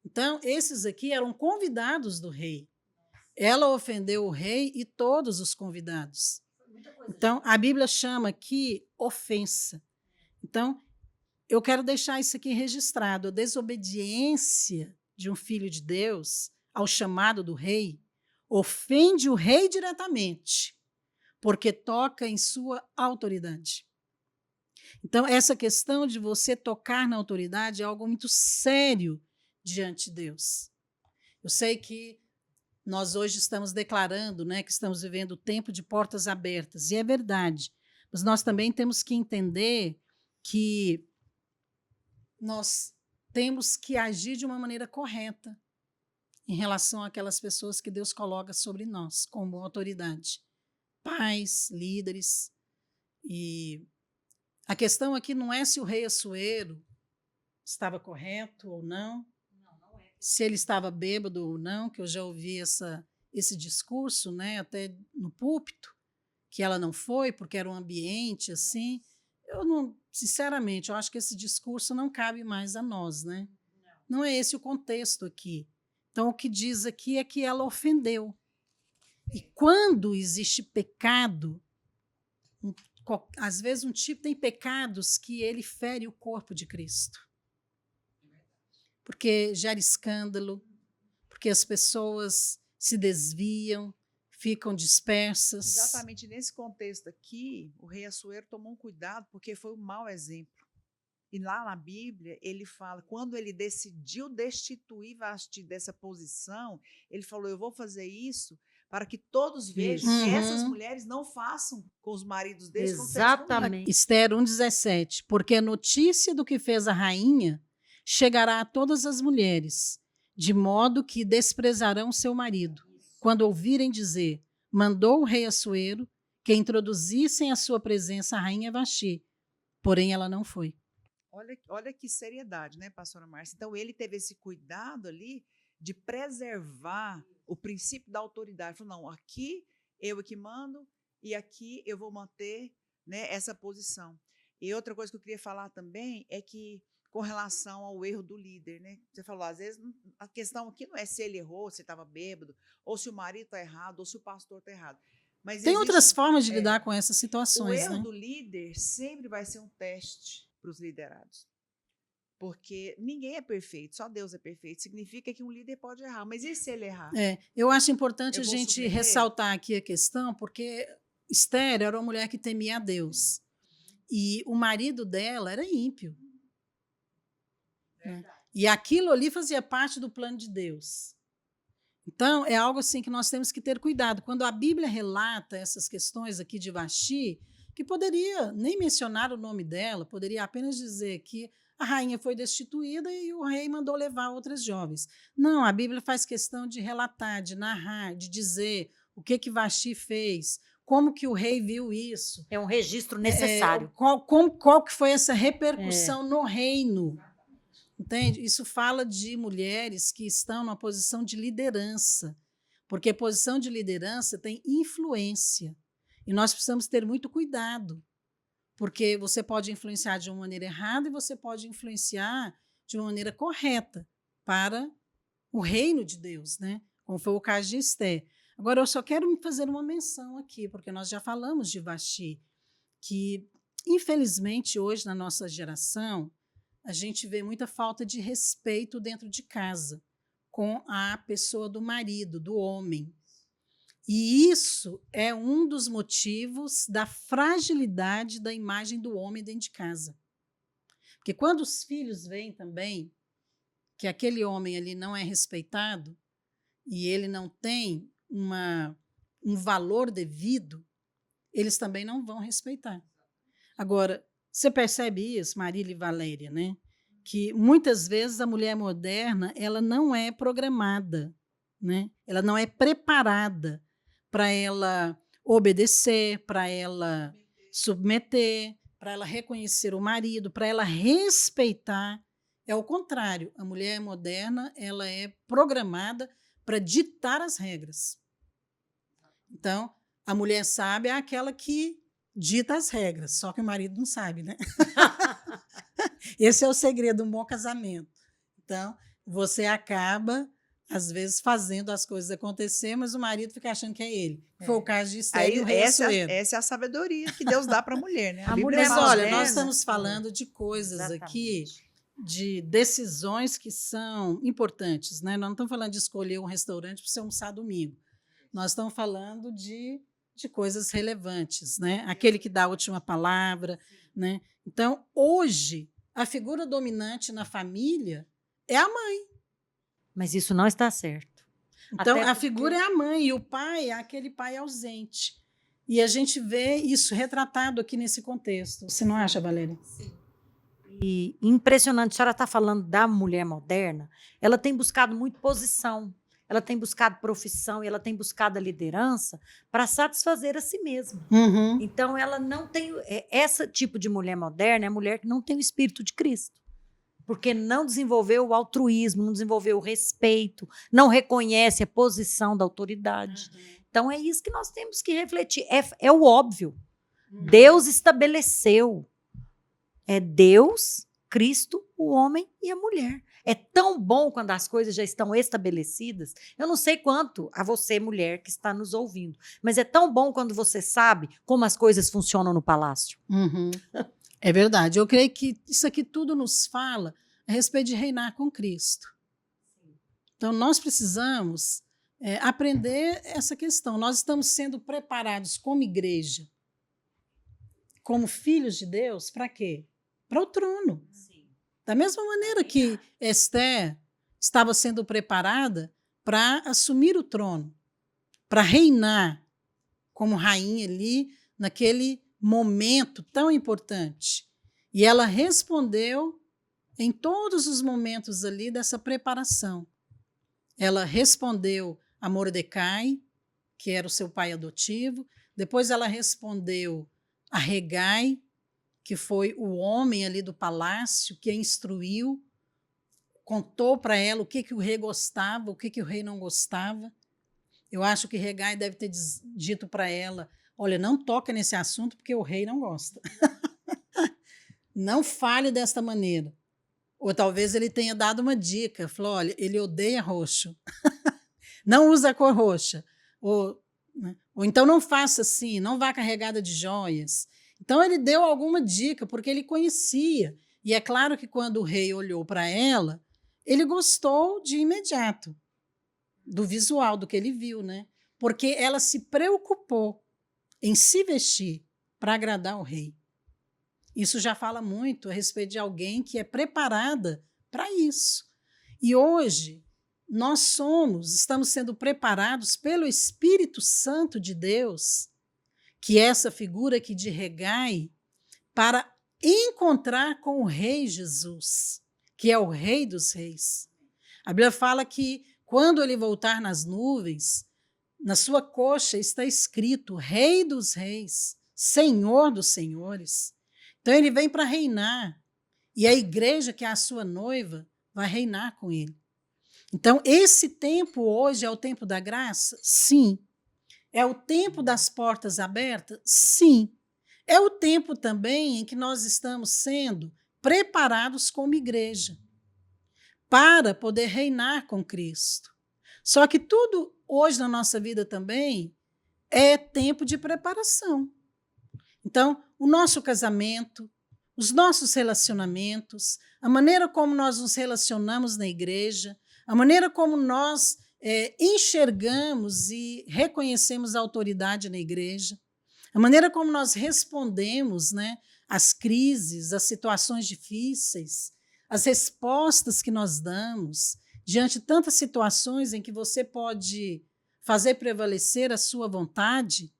[SPEAKER 1] Então, esses aqui eram convidados do rei. Ela ofendeu o rei e todos os convidados. Então, a Bíblia chama aqui ofensa. Então, eu quero deixar isso aqui registrado. A desobediência de um filho de Deus ao chamado do rei ofende o rei diretamente, porque toca em sua autoridade. Então, essa questão de você tocar na autoridade é algo muito sério diante de Deus. Eu sei que nós hoje estamos declarando, né, que estamos vivendo o tempo de portas abertas, e é verdade, mas nós também temos que entender que nós temos que agir de uma maneira correta em relação àquelas pessoas que Deus coloca sobre nós como autoridade, pais, líderes. E a questão aqui não é se o rei Assuero estava correto ou não, se ele estava bêbado ou não, que eu já ouvi esse discurso, né, até no púlpito, que ela não foi porque era um ambiente assim. Eu não, sinceramente, eu acho que esse discurso não cabe mais a nós, né? Não é esse o contexto aqui. Então, o que diz aqui é que ela ofendeu. E quando existe pecado, às vezes tem pecados que ele fere o corpo de Cristo. Porque gera escândalo, porque as pessoas se desviam, ficam dispersas.
[SPEAKER 3] Exatamente nesse contexto aqui, o rei Assuero tomou um cuidado porque foi um mau exemplo. E lá na Bíblia, ele fala, quando ele decidiu destituir Vasti dessa posição, ele falou, eu vou fazer isso para que todos vejam que essas mulheres não façam com os maridos deles.
[SPEAKER 2] Exatamente.
[SPEAKER 1] Esther 1,17, porque a notícia do que fez a rainha chegará a todas as mulheres, de modo que desprezarão seu marido, quando ouvirem dizer, mandou o rei Assuero que introduzissem à sua presença a rainha Vasti, porém ela não foi.
[SPEAKER 3] Olha que seriedade, né, pastora Márcia? Então, ele teve esse cuidado ali de preservar o princípio da autoridade. Falou, não, aqui eu é que mando e aqui eu vou manter, né, essa posição. E outra coisa que eu queria falar também é que com relação ao erro do líder, né? Você falou, às vezes, a questão aqui não é se ele errou, se estava bêbado, ou se o marido está errado, ou se o pastor está errado. Mas
[SPEAKER 1] Tem outras formas de
[SPEAKER 3] é,
[SPEAKER 1] lidar com essas
[SPEAKER 3] o
[SPEAKER 1] situações,
[SPEAKER 3] erro
[SPEAKER 1] né?
[SPEAKER 3] do líder sempre vai ser um teste para os liderados. Porque ninguém é perfeito, só Deus é perfeito. Significa que um líder pode errar, mas e se ele errar?
[SPEAKER 1] Eu acho importante
[SPEAKER 3] Eu
[SPEAKER 1] a
[SPEAKER 3] vou
[SPEAKER 1] gente
[SPEAKER 3] submeter?
[SPEAKER 1] ressaltar aqui a questão, porque Esther era uma mulher que temia a Deus. E o marido dela era ímpio. Né? E aquilo ali fazia parte do plano de Deus. Então, é algo assim que nós temos que ter cuidado. Quando a Bíblia relata essas questões aqui de Vasti, que poderia nem mencionar o nome dela, poderia apenas dizer que a rainha foi destituída e o rei mandou levar outras jovens. Não, a Bíblia faz questão de relatar, de narrar, de dizer o que Vasti fez, como que o rei viu isso.
[SPEAKER 2] É um registro necessário.
[SPEAKER 1] Qual que foi essa repercussão no reino. Entende? Isso fala de mulheres que estão numa posição de liderança, porque a posição de liderança tem influência. E nós precisamos ter muito cuidado, porque você pode influenciar de uma maneira errada e você pode influenciar de uma maneira correta para o reino de Deus, né? Como foi o caso de Esther. Agora, eu só quero fazer uma menção aqui, porque nós já falamos de Vasti, que, infelizmente, hoje, na nossa geração, a gente vê muita falta de respeito dentro de casa com a pessoa do marido, do homem. E isso é um dos motivos da fragilidade da imagem do homem dentro de casa. Porque quando os filhos veem também que aquele homem ali não é respeitado e ele não tem um valor devido, eles também não vão respeitar. Agora, você percebe isso, Marília e Valéria, né? Que muitas vezes a mulher moderna ela não é programada, né? Ela não é preparada para ela obedecer, para ela submeter, para ela reconhecer o marido, para ela respeitar. É o contrário, a mulher moderna ela é programada para ditar as regras. Então, a mulher sábia é aquela que dita as regras, só que o marido não sabe, né? Esse é o segredo de um bom casamento. Então, você acaba, às vezes, fazendo as coisas acontecer, mas o marido fica achando que é ele. Foi o caso de Esther e o rei Assuero.
[SPEAKER 3] Essa é a sabedoria que Deus dá para a mulher, né?
[SPEAKER 2] A mulher
[SPEAKER 1] Mas
[SPEAKER 3] fala,
[SPEAKER 1] olha,
[SPEAKER 2] moderna,
[SPEAKER 1] nós estamos falando de coisas aqui, de decisões que são importantes, né? Nós não estamos falando de escolher um restaurante para você almoçar domingo. Nós estamos falando de coisas relevantes, né? Aquele que dá a última palavra, né? Então, hoje, a figura dominante na família é a mãe.
[SPEAKER 2] Mas isso não está certo.
[SPEAKER 1] Então,
[SPEAKER 2] Até
[SPEAKER 1] a figura é a mãe e o pai é aquele pai ausente. E a gente vê isso retratado aqui nesse contexto. Você não acha, Valéria?
[SPEAKER 2] Sim. E impressionante, a senhora está falando da mulher moderna, ela tem buscado muito posição, ela tem buscado profissão, ela tem buscado a liderança para satisfazer a si mesma.
[SPEAKER 1] Uhum.
[SPEAKER 2] Então, ela não tem. Esse tipo de mulher moderna é a mulher que não tem o espírito de Cristo. Porque não desenvolveu o altruísmo, não desenvolveu o respeito, não reconhece a posição da autoridade. Uhum. Então, é isso que nós temos que refletir. É o óbvio. Uhum. Deus estabeleceu. É Deus, Cristo, o homem e a mulher. É tão bom quando as coisas já estão estabelecidas. Eu não sei quanto a você, mulher, que está nos ouvindo, mas é tão bom quando você sabe como as coisas funcionam no palácio.
[SPEAKER 1] Uhum. É verdade. Eu creio que isso aqui tudo nos fala a respeito de reinar com Cristo. Então, nós precisamos aprender essa questão. Nós estamos sendo preparados como igreja, como filhos de Deus, para quê? Para o trono. Sim. Da mesma maneira que Esther estava sendo preparada para assumir o trono, para reinar como rainha ali, naquele momento tão importante. E ela respondeu em todos os momentos ali dessa preparação. Ela respondeu a Mordecai, que era o seu pai adotivo, depois ela respondeu a Hegai, que foi o homem ali do palácio que a instruiu, contou para ela o que o rei gostava, o que o rei não gostava. Eu acho que Hegai deve ter dito para ela, olha, não toca nesse assunto porque o rei não gosta. Não fale desta maneira. Ou talvez ele tenha dado uma dica, falou, olha, ele odeia roxo, não usa a cor roxa, ou, né? Ou então não faça assim, não vá carregada de joias. Então ele deu alguma dica, porque ele conhecia. E é claro que quando o rei olhou para ela, ele gostou de imediato do visual, do que ele viu, né? Porque ela se preocupou em se vestir para agradar o rei. Isso já fala muito a respeito de alguém que é preparada para isso. E hoje nós estamos sendo preparados pelo Espírito Santo de Deus, que é essa figura aqui de Regai, para encontrar com o Rei Jesus, que é o Rei dos Reis. A Bíblia fala que quando ele voltar nas nuvens, na sua coxa está escrito Rei dos Reis, Senhor dos Senhores. Então ele vem para reinar, e a igreja, que é a sua noiva, vai reinar com ele. Então esse tempo hoje é o tempo da graça? Sim. É o tempo das portas abertas? Sim. É o tempo também em que nós estamos sendo preparados como igreja para poder reinar com Cristo. Só que tudo hoje na nossa vida também é tempo de preparação. Então, o nosso casamento, os nossos relacionamentos, a maneira como nós nos relacionamos na igreja, a maneira como nós enxergamos e reconhecemos a autoridade na igreja, a maneira como nós respondemos, né, às crises, às situações difíceis, as respostas que nós damos diante de tantas situações em que você pode fazer prevalecer a sua vontade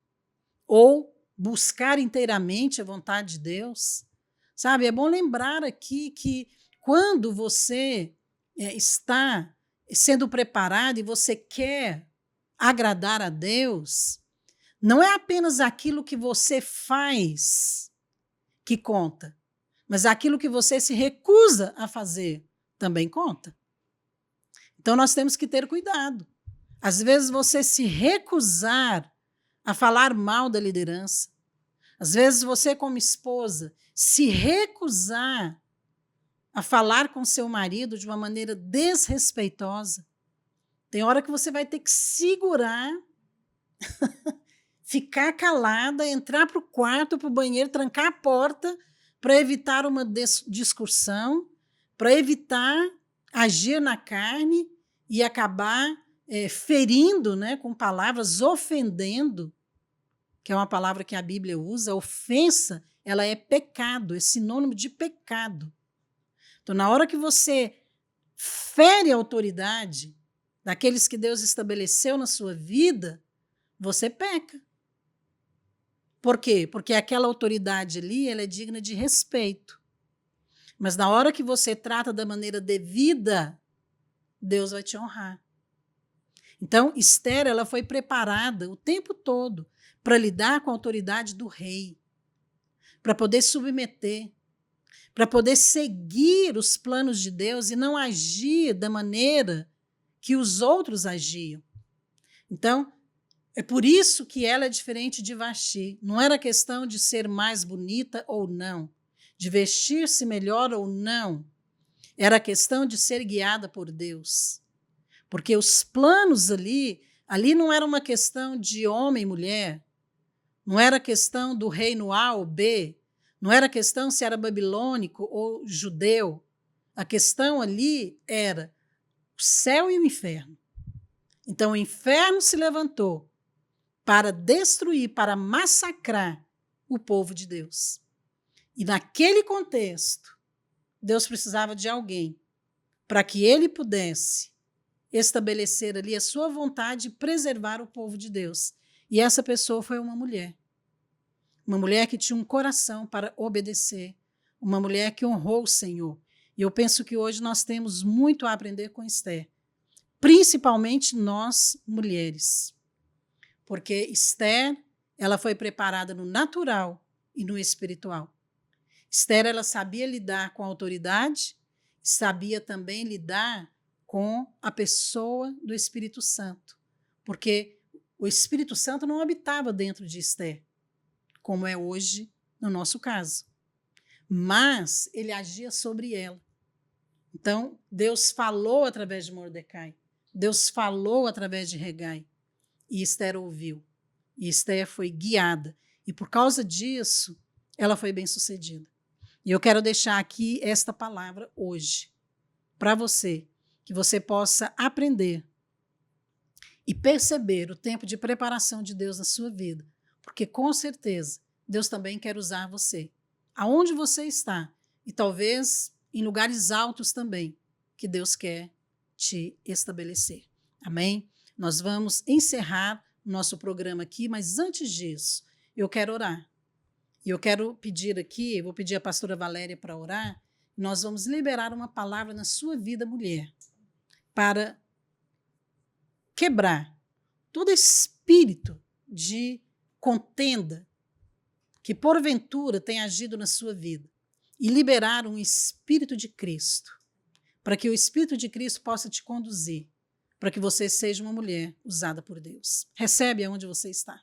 [SPEAKER 1] ou buscar inteiramente a vontade de Deus. Sabe, é bom lembrar aqui que quando você está sendo preparado e você quer agradar a Deus, não é apenas aquilo que você faz que conta, mas aquilo que você se recusa a fazer também conta. Então nós temos que ter cuidado. Às vezes você se recusar a falar mal da liderança, às vezes você como esposa se recusar a falar com seu marido de uma maneira desrespeitosa. Tem hora que você vai ter que segurar, ficar calada, entrar para o quarto, para o banheiro, trancar a porta para evitar uma discussão, para evitar agir na carne e acabar ferindo, né, com palavras, ofendendo, que é uma palavra que a Bíblia usa. A ofensa, ela é pecado, é sinônimo de pecado. Então, na hora que você fere a autoridade daqueles que Deus estabeleceu na sua vida, você peca. Por quê? Porque aquela autoridade ali, ela é digna de respeito. Mas na hora que você trata da maneira devida, Deus vai te honrar. Então, Esther, ela foi preparada o tempo todo para lidar com a autoridade do rei, para poder submeter, para poder seguir os planos de Deus e não agir da maneira que os outros agiam. Então, é por isso que ela é diferente de Vaxi. Não era questão de ser mais bonita ou não, de vestir-se melhor ou não. Era questão de ser guiada por Deus. Porque os planos ali não era uma questão de homem e mulher, não era questão do reino A ou B, não era questão se era babilônico ou judeu. A questão ali era o céu e o inferno. Então o inferno se levantou para destruir, para massacrar o povo de Deus. E naquele contexto, Deus precisava de alguém para que ele pudesse estabelecer ali a sua vontade e preservar o povo de Deus. E essa pessoa foi uma mulher. Uma mulher que tinha um coração para obedecer, uma mulher que honrou o Senhor. E eu penso que hoje nós temos muito a aprender com Esther, principalmente nós, mulheres. Porque Esther, ela foi preparada no natural e no espiritual. Esther, ela sabia lidar com a autoridade, sabia também lidar com a pessoa do Espírito Santo, porque o Espírito Santo não habitava dentro de Esther, como é hoje no nosso caso, mas ele agia sobre ela. Então, Deus falou através de Mordecai. Deus falou através de Hegai. E Esther ouviu. E Esther foi guiada. E por causa disso, ela foi bem-sucedida. E eu quero deixar aqui esta palavra hoje para você, que você possa aprender e perceber o tempo de preparação de Deus na sua vida. Porque, com certeza, Deus também quer usar você. Aonde você está, e talvez em lugares altos também, que Deus quer te estabelecer. Amém? Nós vamos encerrar o nosso programa aqui, mas antes disso, eu quero orar. E eu quero pedir aqui, eu vou pedir a pastora Valéria para orar, nós vamos liberar uma palavra na sua vida, mulher, para quebrar todo espírito de contenda que porventura tem agido na sua vida e liberar um espírito de Cristo, para que o espírito de Cristo possa te conduzir, para que você seja uma mulher usada por Deus. Recebe aonde você está.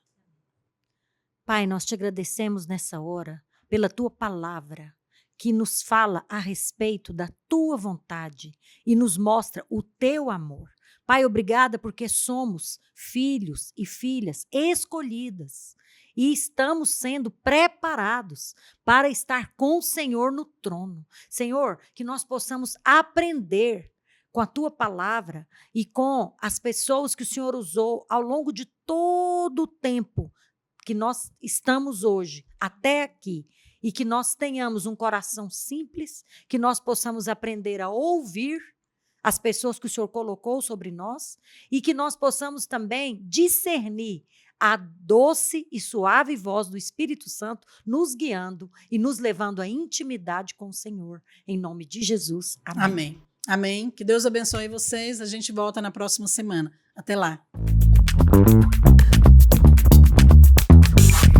[SPEAKER 2] Pai, nós te agradecemos nessa hora pela tua palavra, que nos fala a respeito da tua vontade e nos mostra o teu amor. Pai, obrigada porque somos filhos e filhas escolhidas e estamos sendo preparados para estar com o Senhor no trono. Senhor, que nós possamos aprender com a tua palavra e com as pessoas que o Senhor usou ao longo de todo o tempo que nós estamos hoje, até aqui, e que nós tenhamos um coração simples, que nós possamos aprender a ouvir as pessoas que o Senhor colocou sobre nós e que nós possamos também discernir a doce e suave voz do Espírito Santo nos guiando e nos levando à intimidade com o Senhor. Em nome de Jesus. Amém.
[SPEAKER 1] Amém. Amém. Que Deus abençoe vocês. A gente volta na próxima semana. Até lá.